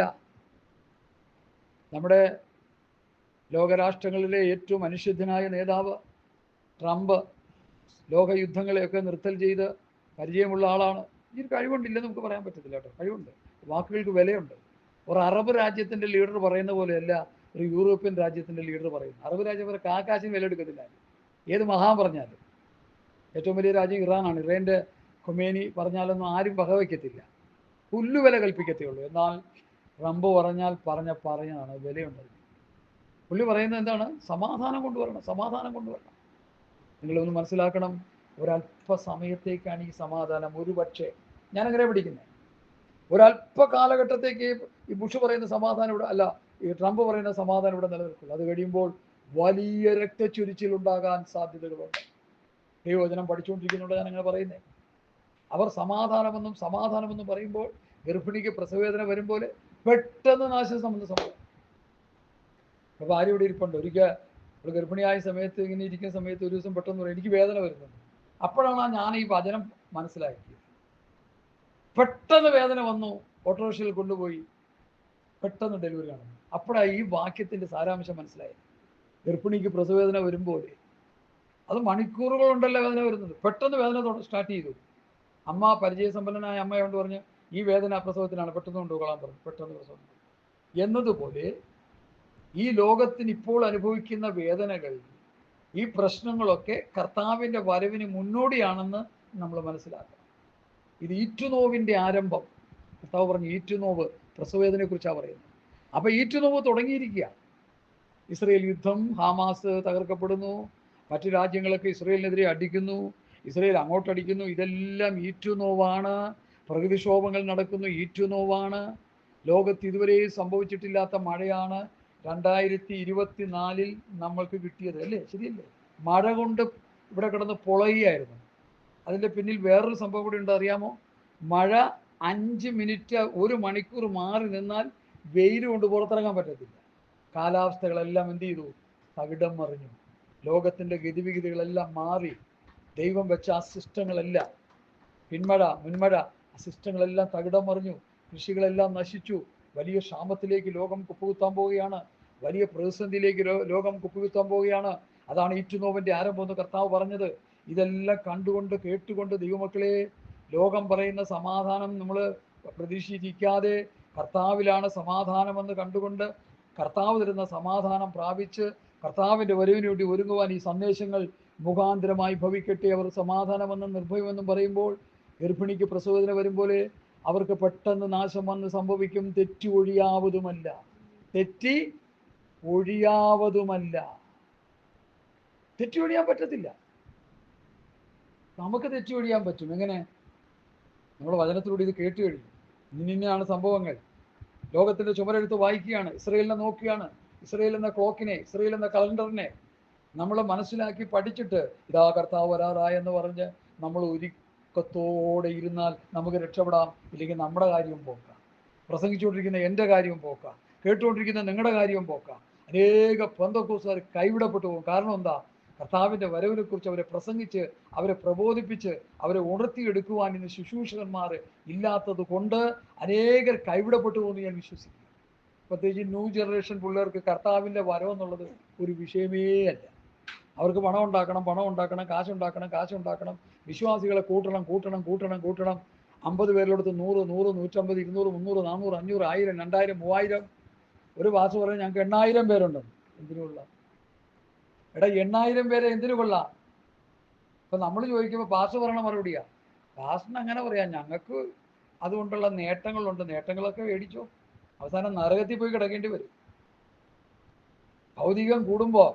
നമ്മുടെ ലോകരാഷ്ട്രങ്ങളിലെ ഏറ്റവും അനിഷിദ്ധനായ നേതാവ് ട്രംപ് ലോകയുദ്ധങ്ങളെയൊക്കെ നിർത്തൽ ചെയ്ത് പരിചയമുള്ള ആളാണ്. ഈ ഒരു കഴിവുണ്ടില്ലെന്ന് നമുക്ക് പറയാൻ പറ്റത്തില്ല കേട്ടോ. കഴിവുണ്ട്, വാക്കുകൾക്ക് വിലയുണ്ട്. ഒരു അറബ് രാജ്യത്തിൻ്റെ ലീഡർ പറയുന്ന പോലെയല്ല ഒരു യൂറോപ്യൻ രാജ്യത്തിൻ്റെ ലീഡർ പറയുന്നു. അറബ് രാജ്യം വരെ കാക്കാശിന് വില എടുക്കത്തില്ല, ഏത് മഹാൻ പറഞ്ഞാലും. ഏറ്റവും വലിയ രാജ്യം ഇറാനാണ്. ഇറാൻ്റെ ഖൊമേനി പറഞ്ഞാലൊന്നും ആരും വകവയ്ക്കത്തില്ല, പുല്ലുവില കൽപ്പിക്കത്തേ ഉള്ളൂ. എന്നാൽ ട്രംപ് പറഞ്ഞാൽ പറഞ്ഞതാണ്, വിലയുണ്ട്. പുള്ളി പറയുന്നത് എന്താണ്? സമാധാനം കൊണ്ടുവരണം, സമാധാനം കൊണ്ടുവരണം. നിങ്ങളൊന്ന് മനസ്സിലാക്കണം, ഒരല്പസമയത്തേക്കാണ് ഈ സമാധാനം. ഒരുപക്ഷെ ഞാനങ്ങനെ പഠിക്കുന്നത്, ഒരല്പ കാലഘട്ടത്തേക്ക് ഈ ബുഷ് പറയുന്ന സമാധാനം ഇവിടെ അല്ല, ഈ ട്രംപ് പറയുന്ന സമാധാനം ഇവിടെ നിലനിൽക്കുള്ളൂ. അത് കഴിയുമ്പോൾ വലിയ രക്തച്ചൊരിച്ചിൽ ഉണ്ടാകാൻ സാധ്യതകളുണ്ട്. ദൈവവചനം പഠിച്ചുകൊണ്ടിരിക്കുന്നുണ്ട് ഞാനങ്ങനെ പറയുന്നത്. അവർ സമാധാനമെന്നും പറയുമ്പോൾ ഗർഭിണിക്ക് പ്രസവവേദന വരും പോലെ പെട്ടെന്ന് നാശം സംബന്ധം. അപ്പോൾ ആരും ഇവിടെ ഇരിപ്പുണ്ട്. ഒരിക്കൽ ഒരു ഗർഭിണിയായ സമയത്ത് ഇങ്ങനെ ഇരിക്കുന്ന സമയത്ത് ഒരു ദിവസം പെട്ടെന്ന് പറയും എനിക്ക് വേദന വരുന്നുണ്ട്. അപ്പോഴാണ് ഞാൻ ഈ വചനം മനസ്സിലാക്കിയത്. പെട്ടെന്ന് വേദന വന്നു, ഓട്ടോറിക്ഷയിൽ കൊണ്ടുപോയി, പെട്ടെന്ന് ഡെലിവറി നടന്നു. അപ്പോഴാണ് ഈ വാക്യത്തിൻ്റെ സാരാംശം മനസ്സിലായത്. ഗർഭിണിക്ക് പ്രസവവേദന വരുമ്പോൾ അത് മണിക്കൂറുകളുണ്ടല്ലോ വേദന വരുന്നത്, പെട്ടെന്ന് വേദന സ്റ്റാർട്ട് ചെയ്തു. അമ്മ, പരിചയസമ്പന്നനായ അമ്മയോട് പറഞ്ഞ് ഈ വേദന പ്രസവത്തിനാണ്, പെട്ടെന്ന് കൊണ്ടുപോകാൻ പറഞ്ഞു. പെട്ടെന്ന് പ്രസവം. എന്നതുപോലെ ഈ ലോകത്തിന് ഇപ്പോൾ അനുഭവിക്കുന്ന വേദനകൾ, ഈ പ്രശ്നങ്ങളൊക്കെ കർത്താവിൻ്റെ വരവിന് മുന്നോടിയാണെന്ന് നമ്മൾ മനസ്സിലാക്കണം. ഇത് ഈറ്റുനോവിൻ്റെ ആരംഭം. കർത്താവ് പറഞ്ഞു ഈറ്റുനോവ്, പ്രസവവേദനയെ കുറിച്ചാണ് പറയുന്നത്. അപ്പോൾ ഈറ്റുനോവ് തുടങ്ങിയിരിക്കുക. ഇസ്രയേൽ യുദ്ധം, ഹമാസ് തകർക്കപ്പെടുന്നു, മറ്റു രാജ്യങ്ങളൊക്കെ ഇസ്രയേലിനെതിരെ അടിക്കുന്നു, ഇസ്രയേൽ അങ്ങോട്ടടിക്കുന്നു. ഇതെല്ലാം ഈറ്റുനോവാണ്. പ്രകൃതിക്ഷോഭങ്ങൾ നടക്കുന്നു, ഈറ്റുനോവാണ്. ലോകത്ത് ഇതുവരെ സംഭവിച്ചിട്ടില്ലാത്ത മഴയാണ് 2024 നമ്മൾക്ക് കിട്ടിയത്, അല്ലേ? ശരിയല്ലേ? മഴ കൊണ്ട് ഇവിടെ കിടന്ന് പൊളയുകയായിരുന്നു. അതിൻ്റെ പിന്നിൽ വേറൊരു സംഭവം കൂടി ഉണ്ട്, അറിയാമോ? മഴ 5 മിനിറ്റ് 1 മണിക്കൂർ മാറി നിന്നാൽ വെയിൽ കൊണ്ട് പുറത്തിറങ്ങാൻ പറ്റത്തില്ല. കാലാവസ്ഥകളെല്ലാം എന്ത് ചെയ്തു? തകിടം മറിഞ്ഞു. ലോകത്തിൻ്റെ ഗതിവിഗതികളെല്ലാം മാറി. ദൈവം വെച്ച ആ സിസ്റ്റങ്ങളെല്ലാം, പിന്മഴ, മുൻമഴ, ആ സിസ്റ്റങ്ങളെല്ലാം തകിടം മറിഞ്ഞു. കൃഷികളെല്ലാം നശിച്ചു. വലിയ ക്ഷാമത്തിലേക്ക് ലോകം കുപ്പുകുത്താൻ പോവുകയാണ്. വലിയ പ്രതിസന്ധിയിലേക്ക് ലോകം കുപ്പുകുത്താൻ പോവുകയാണ്. അതാണ് ഈറ്റുനോവിൻ്റെ ആരംഭം എന്ന് കർത്താവ് പറഞ്ഞത്. ഇതെല്ലാം കണ്ടുകൊണ്ട് കേട്ടുകൊണ്ട് ദൈവമക്കളെ, ലോകം പറയുന്ന സമാധാനം നമ്മൾ പ്രതീക്ഷിക്കാതെ കർത്താവിലാണ് സമാധാനമെന്ന് കണ്ടുകൊണ്ട് കർത്താവ് തരുന്ന സമാധാനം പ്രാപിച്ച് കർത്താവിൻ്റെ വരവിന് വേണ്ടി ഒരുങ്ങുവാൻ ഈ സന്ദേശങ്ങൾ മുഖാന്തരമായി ഭവിക്കട്ടെ. അവർ സമാധാനമെന്നും നിർഭയമെന്നും പറയുമ്പോൾ ഗർഭിണിക്ക് പ്രസവവേദന വരുമ്പോലെ അവർക്ക് പെട്ടെന്ന് നാശം വന്ന് സംഭവിക്കും. തെറ്റി ഒഴിയാവതുമല്ല, തെറ്റി ഒഴിയാവതുമല്ല. തെറ്റി ഒഴിയാൻ പറ്റത്തില്ല. നമുക്ക് തെറ്റി ഒഴിയാൻ പറ്റും. എങ്ങനെ? നമ്മൾ വചനത്തിലൂടെ ഇത് കേട്ട് കഴിഞ്ഞു. ഇന്നിന്നാണ് സംഭവങ്ങൾ. ലോകത്തിൻ്റെ ചുമരെടുത്ത് വായിക്കുകയാണ്, ഇസ്രയേലിനെ നോക്കുകയാണ്, ഇസ്രയേൽ എന്ന ക്ലോക്കിനെ, ഇസ്രയേൽ എന്ന കലണ്ടറിനെ നമ്മൾ മനസ്സിലാക്കി പഠിച്ചിട്ട് ഇതാ കർത്താവ് വരാറായെന്ന് പറഞ്ഞ് നമ്മൾ ഒരുക്കത്തോടെ ഇരുന്നാൽ നമുക്ക് രക്ഷപ്പെടാം. ഇല്ലെങ്കിൽ നമ്മുടെ കാര്യവും പോക്കാം, പ്രസംഗിച്ചുകൊണ്ടിരിക്കുന്ന എൻ്റെ കാര്യവും പോക്കാം, കേട്ടുകൊണ്ടിരിക്കുന്ന നിങ്ങളുടെ കാര്യവും പോക്കാം. അനേക പെന്തക്കോസ്തുകാർ കൈവിടപ്പെട്ടു പോകും. കാരണം എന്താ? കർത്താവിൻ്റെ വരവിനെ കുറിച്ച് അവരെ പ്രസംഗിച്ച്, അവരെ പ്രബോധിപ്പിച്ച്, അവരെ ഉണർത്തിയെടുക്കുവാൻ ഇന്ന് ശുശ്രൂഷകന്മാർ ഇല്ലാത്തത് കൊണ്ട് അനേകർ കൈവിടപ്പെട്ടു പോകുമെന്ന് ഞാൻ വിശ്വസിക്കുന്നു. പ്രത്യേകിച്ച് ന്യൂ ജനറേഷൻ പിള്ളേർക്ക് കർത്താവിൻ്റെ വരവെന്നുള്ളത് ഒരു വിഷയമേ അല്ല. അവർക്ക് പണം ഉണ്ടാക്കണം, കാശുണ്ടാക്കണം. വിശ്വാസികളെ കൂട്ടണം. 50 പേരിലോടത്ത് 100, 150, 200, 300, 400, 500, 1000, 2000, 3000. ഒരു വാസ് പറഞ്ഞാൽ ഞങ്ങൾക്ക് 8000 പേരുണ്ടെന്ന്. എന്തിനുള്ള? എടാ, 8000 പേരെ എന്തിനു കൊള്ളാം? ഇപ്പം നമ്മൾ ചോദിക്കുമ്പോൾ പാസ് പറയണ മറുപടിയാ, പാസിന് അങ്ങനെ പറയാം, ഞങ്ങൾക്ക് അതുകൊണ്ടുള്ള നേട്ടങ്ങളുണ്ട്, നേട്ടങ്ങളൊക്കെ മേടിച്ചോ. അവസാനം നരകത്തിൽ പോയി കിടക്കേണ്ടി വരും. ഭൗതികം കൂടുമ്പോൾ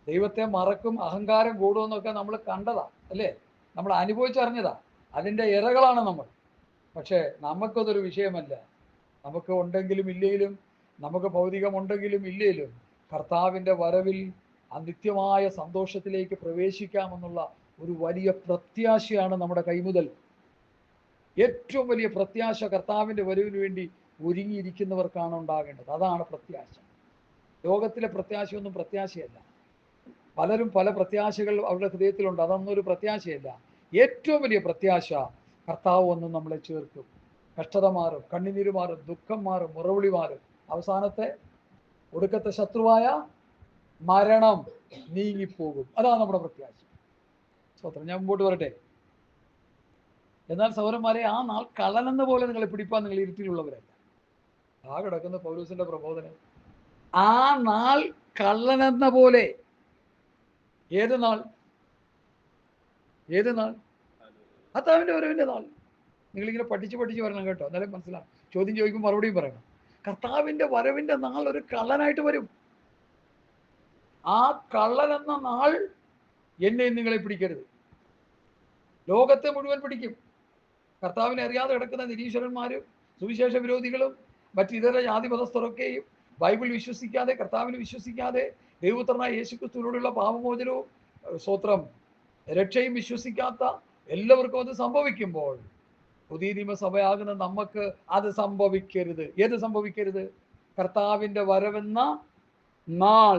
ദൈവത്തെ മറക്കും, അഹങ്കാരം കൂടുമെന്നൊക്കെ നമ്മൾ കണ്ടതാ, അല്ലേ? നമ്മൾ അനുഭവിച്ചറിഞ്ഞതാ. അതിൻ്റെ ഇരകളാണ് നമ്മൾ. പക്ഷേ നമുക്കതൊരു വിഷയമല്ല. നമുക്ക് ഉണ്ടെങ്കിലും ഇല്ലെങ്കിലും, നമുക്ക് ഭൗതികം ഉണ്ടെങ്കിലും ഇല്ലെങ്കിലും, കർത്താവിൻ്റെ വരവിൽ ആ നിത്യമായ സന്തോഷത്തിലേക്ക് പ്രവേശിക്കാമെന്നുള്ള ഒരു വലിയ പ്രത്യാശയാണ് നമ്മുടെ കൈമുതൽ. ഏറ്റവും വലിയ പ്രത്യാശ കർത്താവിൻ്റെ വരവിന് വേണ്ടി ഒരുങ്ങിയിരിക്കുന്നവർക്കാണ് ഉണ്ടാകേണ്ടത്. അതാണ് പ്രത്യാശ. ലോകത്തിലെ പ്രത്യാശയൊന്നും പ്രത്യാശയല്ല. പലരും പല പ്രത്യാശകൾ അവരുടെ ഹൃദയത്തിലുണ്ട്, അതൊന്നും ഒരു പ്രത്യാശയല്ല. ഏറ്റവും വലിയ പ്രത്യാശ കർത്താവ് വന്ന് നമ്മളെ ചേർക്കും. കഷ്ടത മാറും, കണ്ണുനീര് മാറും, ദുഃഖം മാറും, മുറവിളി മാറും. അവസാനത്തെ ഒടുക്കത്തെ ശത്രുവായ മരണം നീങ്ങിപ്പോകും. അതാണ് നമ്മുടെ പ്രത്യാശ. സ്വത്രം. ഞാൻ മുമ്പോട്ട് വരട്ടെ. എന്നാൽ സഹോദരന്മാരെ, ആ നാൾ കള്ളനെന്ന പോലെ നിങ്ങളെ പിടിപ്പാൻ നിങ്ങൾ ഇരുട്ടിലുള്ളവരല്ല. ആ കിടക്കുന്ന പൗലോസിന്റെ പ്രബോധനം, ആ നാൾ കള്ളനെന്ന പോലെ. ഏത് നാൾ? ഏത് നാൾ? കർത്താവിന്റെ വരവിന്റെ നാൾ. നിങ്ങളിങ്ങനെ പഠിച്ച് വരണം കേട്ടോ, എന്നാലും മനസ്സിലാവും. ചോദ്യം ചോദിക്കുമ്പോൾ മറുപടിയും പറയണം. കർത്താവിന്റെ വരവിന്റെ നാൾ ഒരു കള്ളനായിട്ട് വരും. ആ കള്ളൻ എന്ന നാൾ എന്നെയും നിങ്ങളെ പിടിക്കരുത്, ലോകത്തെ മുഴുവൻ പിടിക്കും. കർത്താവിനെ അറിയാതെ കിടക്കുന്ന നിരീശ്വരന്മാരും സുവിശേഷ വിരോധികളും മറ്റിതര ജാതി മതസ്ഥരൊക്കെയും ബൈബിൾ വിശ്വസിക്കാതെ, കർത്താവിന് വിശ്വസിക്കാതെ, ദൈവപുത്രനായ യേശുക്രിസ്തുവിനോടുള്ള പാപമോചനവും സ്തോത്രം രക്ഷയും വിശ്വസിക്കാത്ത എല്ലാവർക്കും അത് സംഭവിക്കുമ്പോൾ, പുതിയ നിയമസഭയാകുന്ന നമുക്ക് അത് സംഭവിക്കരുത്. ഏത് സംഭവിക്കരുത്? കർത്താവിന്റെ വരവെന്ന നാൾ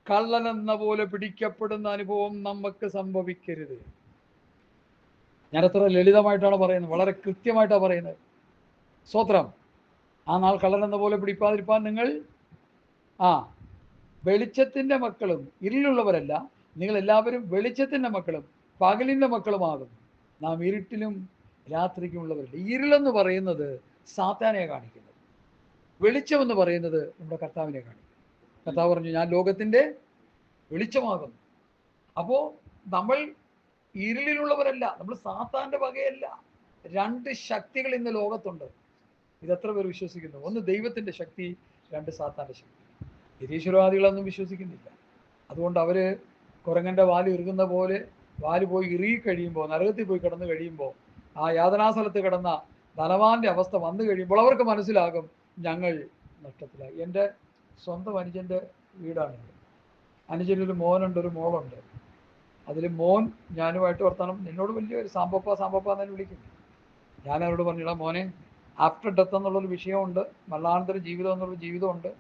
കള്ളനെന്ന പോലെ പിടിക്കപ്പെടുന്ന അനുഭവം നമുക്ക് സംഭവിക്കരുത്. ഞാനത്ര ലളിതമായിട്ടാണ് പറയുന്നത്, വളരെ കൃത്യമായിട്ടാണ് പറയുന്നത്. സ്തോത്രം. ആ നാൾ കള്ളനെന്ന പോലെ പിടിപ്പാതിരിപ്പാൻ നിങ്ങൾ വെളിച്ചത്തിന്റെ മക്കളും ഇരുളിലുള്ളവരല്ല, നിങ്ങൾ എല്ലാവരും വെളിച്ചത്തിന്റെ മക്കളും പകലിന്റെ മക്കളുമാകും. നാം ഇരുട്ടിലും രാത്രിക്കുമുള്ളവരല്ല. ഇരുളെന്ന് പറയുന്നത് സാത്താനെ കാണിക്കുന്നത്, വെളിച്ചമെന്ന് പറയുന്നത് നമ്മുടെ കർത്താവിനെ കാണിക്കും. കർത്താവ് പറഞ്ഞു, ഞാൻ ലോകത്തിന്റെ വെളിച്ചമാകുന്നു. അപ്പോ നമ്മൾ ഇരുളിലുള്ളവരല്ല, നമ്മൾ സാത്താന്റെ വകയല്ല. രണ്ട് ശക്തികൾ ഇന്ന് ലോകത്തുണ്ട്. ഇതെത്ര പേർ വിശ്വസിക്കുന്നു? ഒന്ന് ദൈവത്തിന്റെ ശക്തി, രണ്ട് സാത്താന്റെ ശക്തി. നിരീശ്വരവാദികളൊന്നും വിശ്വസിക്കുന്നില്ല. അതുകൊണ്ട് അവര് കുരങ്ങന്റെ വാല് ഇറുകുന്ന പോലെ വാല് പോയി ഇറുകി കഴിയുമ്പോൾ, നരകത്തിൽ പോയി കിടന്നു കഴിയുമ്പോൾ, ആ യാതനാസ്ഥലത്ത് കിടന്ന ധനവാന്റെ അവസ്ഥ വന്നു കഴിയുമ്പോൾ അവർക്ക് മനസ്സിലാകും ഞങ്ങൾ നഷ്ടത്തിലായി. എൻ്റെ സ്വന്തം അനുജൻ്റെ വീടാണിത്. അനുജനൊരു മോനുണ്ട്, ഒരു മോളുണ്ട്. അതിൽ മോൻ ഞാനുമായിട്ട് വർത്തമാനം, എന്നോട് വലിയൊരു സാമ്പപ്പ എന്നെ വിളിക്കുന്നു. ഞാൻ അവരോട് പറഞ്ഞിടാം, മോനെ, ആഫ്റ്റർ ഡെത്ത് എന്നുള്ളൊരു വിഷയമുണ്ട്, മരണാനന്തര ജീവിതം എന്നുള്ളൊരു ജീവിതമുണ്ട്.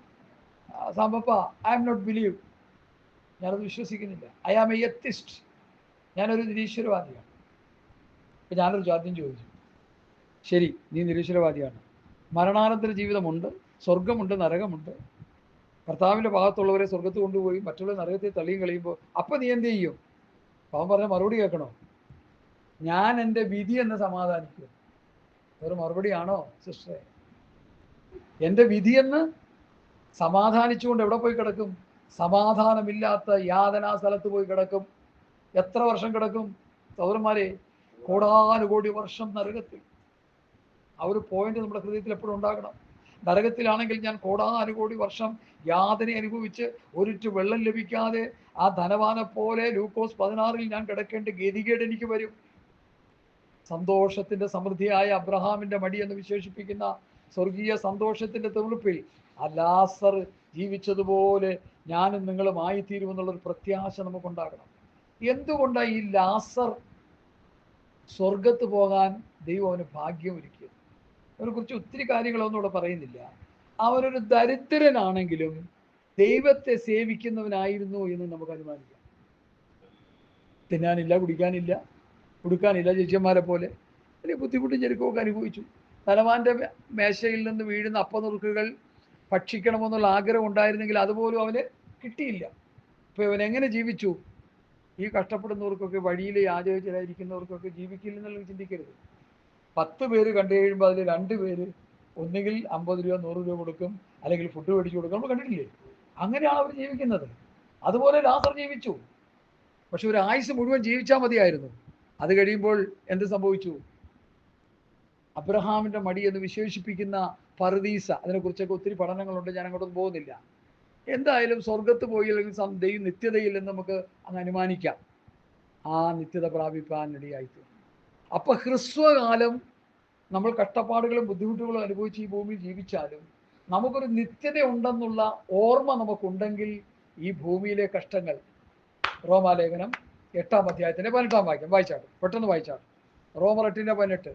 സാമ്പപ്പ, ഐ ആം നോട്ട് ബിലീവ്, ഞാനത് വിശ്വസിക്കുന്നില്ല. ഐ ആം എ എത്തിസ്റ്റ്, ഞാനൊരു നിരീശ്വരവാദിയാണ്. അപ്പം ഞാനൊരു ചോദ്യം ചോദിച്ചു, ശരി, നീ നിരീശ്വരവാദിയാണ്, മരണാനന്തര ജീവിതമുണ്ട്, സ്വർഗമുണ്ട്, നരകമുണ്ട്, കർത്താവിൻ്റെ ഭാഗത്തുള്ളവരെ സ്വർഗത്ത് കൊണ്ടുപോയി മറ്റുള്ള നരകത്തിൽ തള്ളിയും കളയുമ്പോൾ അപ്പം നീ എന്ത് ചെയ്യും? അവൻ പറഞ്ഞ മറുപടി കേൾക്കണോ? ഞാൻ എൻ്റെ വിധി എന്ന് സമാധാനിക്കും. ഒരു മറുപടിയാണോ സിസ്റ്ററെ? എൻ്റെ വിധിയെന്ന് സമാധാനിച്ചുകൊണ്ട് എവിടെ പോയി കിടക്കും? സമാധാനമില്ലാത്ത യാതനാ സ്ഥലത്ത് പോയി കിടക്കും. എത്ര വർഷം കിടക്കും സഹോദരന്മാരെ? കോടാനുകോടി വർഷം നരകത്തിൽ. ആ ഒരു പോയിന്റ് നമ്മുടെ ഹൃദയത്തിൽ എപ്പോഴും ഉണ്ടാകണം. നരകത്തിലാണെങ്കിൽ ഞാൻ കോടാനുകോടി വർഷം യാതന അനുഭവിച്ച് ഒരിറ്റു വെള്ളം ലഭിക്കാതെ ആ ധനവാനെ പോലെ ലൂക്കോസ് 16 ഞാൻ കിടക്കേണ്ട ഗതികേട് എനിക്ക് വരും. സന്തോഷത്തിന്റെ സമൃദ്ധിയായ അബ്രഹാമിന്റെ മടി എന്ന് വിശേഷിപ്പിക്കുന്ന സ്വർഗീയ സന്തോഷത്തിന്റെ തെളിപ്പിൽ ആ ലാസർ ജീവിച്ചതുപോലെ ഞാനും നിങ്ങളും ആയിത്തീരുമെന്നുള്ളൊരു പ്രത്യാശ നമുക്കുണ്ടാകണം. എന്തുകൊണ്ടാണ് ഈ ലാസർ സ്വർഗത്ത് പോകാൻ ദൈവം അവന് ഭാഗ്യം ഒരുക്കിയത്? അതിനെക്കുറിച്ച് ഒത്തിരി കാര്യങ്ങളൊന്നും ഇവിടെ പറയുന്നില്ല. അവനൊരു ദരിദ്രനാണെങ്കിലും ദൈവത്തെ സേവിക്കുന്നവനായിരുന്നു എന്ന് നമുക്ക് അനുമാനിക്കാം. തിന്നാനില്ല, കുടിക്കാനില്ല, കൊടുക്കാനില്ല, ശിഷ്യന്മാരെ പോലെ വലിയ ബുദ്ധിമുട്ടും ഞെരുക്കമൊക്കെ അനുഭവിച്ചു. ധനവാന്റെ മേശയിൽ നിന്ന് വീഴുന്ന അപ്പനുറുക്കുകൾ ഭക്ഷിക്കണമെന്നുള്ള ആഗ്രഹം ഉണ്ടായിരുന്നെങ്കിൽ അതുപോലും അവന് കിട്ടിയില്ല. അപ്പോൾ ഇവൻ എങ്ങനെ ജീവിച്ചു? ഈ കഷ്ടപ്പെടുന്നവർക്കൊക്കെ, വഴിയിൽ യാചകരായിരിക്കുന്നവർക്കൊക്കെ ജീവിക്കില്ലെന്നുള്ളത് ചിന്തിക്കരുത്. 10 പേര് കണ്ടു കഴിയുമ്പോൾ അതിൽ 2 പേര് ഒന്നുകിൽ 50 രൂപ 100 രൂപ കൊടുക്കും, അല്ലെങ്കിൽ ഫുഡ് മേടിച്ചു കൊടുക്കും. നമ്മൾ കണ്ടിട്ടില്ലേ? അങ്ങനെയാണ് അവർ ജീവിക്കുന്നത്. അതുപോലെ ലാസർ ജീവിച്ചു. പക്ഷെ ഒരു ആയുസ് മുഴുവൻ ജീവിച്ചാൽ മതിയായിരുന്നു. അത് കഴിയുമ്പോൾ എന്ത് സംഭവിച്ചു? അബ്രഹാമിന്റെ മടി എന്ന് വിശേഷിപ്പിക്കുന്ന പറുദീസ, അതിനെക്കുറിച്ചൊക്കെ ഒത്തിരി പഠനങ്ങളുണ്ട്, ഞാൻ അങ്ങോട്ടൊന്നും പോകുന്നില്ല. എന്തായാലും സ്വർഗത്ത് പോയി അല്ലെങ്കിൽ നിത്യതയിൽ എന്ന് നമുക്ക് അങ്ങ് അനുമാനിക്കാം. ആ നിത്യത പ്രാപിപ്പാനിടയായിത്തീർന്നു. അപ്പൊ ഹ്രസ്വകാലം നമ്മൾ കഷ്ടപ്പാടുകളും ബുദ്ധിമുട്ടുകളും അനുഭവിച്ച് ഈ ഭൂമിയിൽ ജീവിച്ചാലും നമുക്കൊരു നിത്യത ഉണ്ടെന്നുള്ള ഓർമ്മ നമുക്കുണ്ടെങ്കിൽ ഈ ഭൂമിയിലെ കഷ്ടങ്ങൾ, റോമാലേഖനം 8-ാം അധ്യായത്തിന്റെ 18-ാം വാക്യം വായിച്ചാണ്, പെട്ടെന്ന് വായിച്ചാണ്. റോമർ 8:18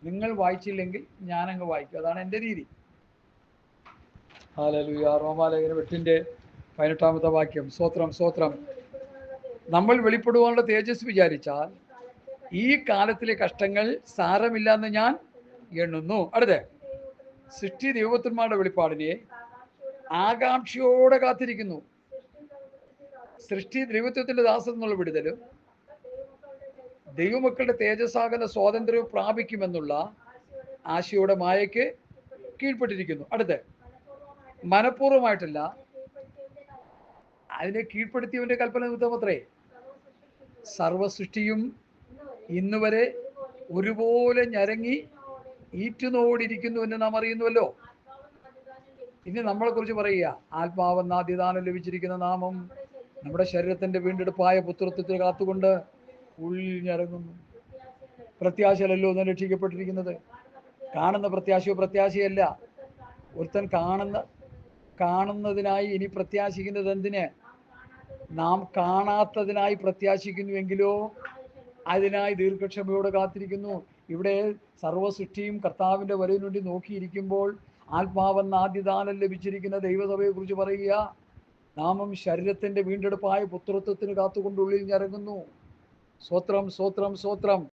നിങ്ങൾ വായിച്ചില്ലെങ്കിൽ ഞാനങ്ങ് വായിക്കും, അതാണ് എൻ്റെ രീതി. ഹല്ലേലൂയ. റോമാലേഖനം 8:18 വാക്യം. സ്തോത്രം, സ്തോത്രം. നമ്മൾ വെളിപ്പെടുവാനുള്ള തേജസ് വിചാരിച്ചാൽ ഈ കാലത്തിലെ കഷ്ടങ്ങൾ സാരമില്ല എന്ന് ഞാൻ എണ്ണുന്നു. അടുത്ത സൃഷ്ടി ദൈവപുത്രന്മാരുടെ വെളിപ്പാടിനെ ആകാംക്ഷയോടെ കാത്തിരിക്കുന്നു. സൃഷ്ടി ദൈവത്വത്തിന്റെ ദാസൻ എന്നുള്ള വിടുതലും ദൈവമക്കളുടെ തേജസ്സാകുന്ന സ്വാതന്ത്ര്യവും പ്രാപിക്കുമെന്നുള്ള ആശയുടെ മായയ്ക്ക് കീഴ്പ്പെട്ടിരിക്കുന്നു. അടുത്ത്, മനഃപൂർവ്വമായിട്ടല്ല, അതിനെ കീഴ്പ്പെടുത്തിയവന്റെ കൽപ്പന നിമിത്തമത്രേ സർവസൃഷ്ടിയും ഇന്നുവരെ ഒരുപോലെ ഞരങ്ങി ഈറ്റുനോടിരിക്കുന്നു എന്ന് നാം അറിയുന്നുവല്ലോ. ഇനി നമ്മളെ കുറിച്ച് പറയുക, ആത്മാവെന്ന ആദ്യദാനം ലഭിച്ചിരിക്കുന്ന നാമം നമ്മുടെ ശരീരത്തിന്റെ വീണ്ടെടുപ്പായ പുത്രത്വത്തെ കാത്തുകൊണ്ട് ഉൾഞ്ഞിറങ്ങുന്നു. പ്രത്യാശയല്ലോ നാം രക്ഷിക്കപ്പെട്ടിരിക്കുന്നത്. കാണുന്ന പ്രത്യാശയോ പ്രത്യാശയല്ല. ഒരുത്തൻ കാണുന്നതിനായി ഇനി പ്രത്യാശിക്കുന്നത് എന്തിന്? നാം കാണാത്തതിനായി പ്രത്യാശിക്കുന്നുവെങ്കിലോ അതിനായി ദീർഘക്ഷമയോടെ കാത്തിരിക്കുന്നു. ഇവിടെ സർവ്വസൃഷ്ടിയും കർത്താവിന്റെ വരവിന് വേണ്ടി നോക്കിയിരിക്കുമ്പോൾ ആത്മാവെന്ന ആദ്യദാനം ലഭിച്ചിരിക്കുന്ന ദൈവസഭയെ കുറിച്ച് പറയുക, നാമം ശരീരത്തിന്റെ വീണ്ടെടുപ്പായ പുത്രത്വത്തിന് കാത്തുകൊണ്ട് ഉള്ളിൽ ഞരങ്ങുന്നു. സ്വത്രം സ്വത്രം സ്വത്രം.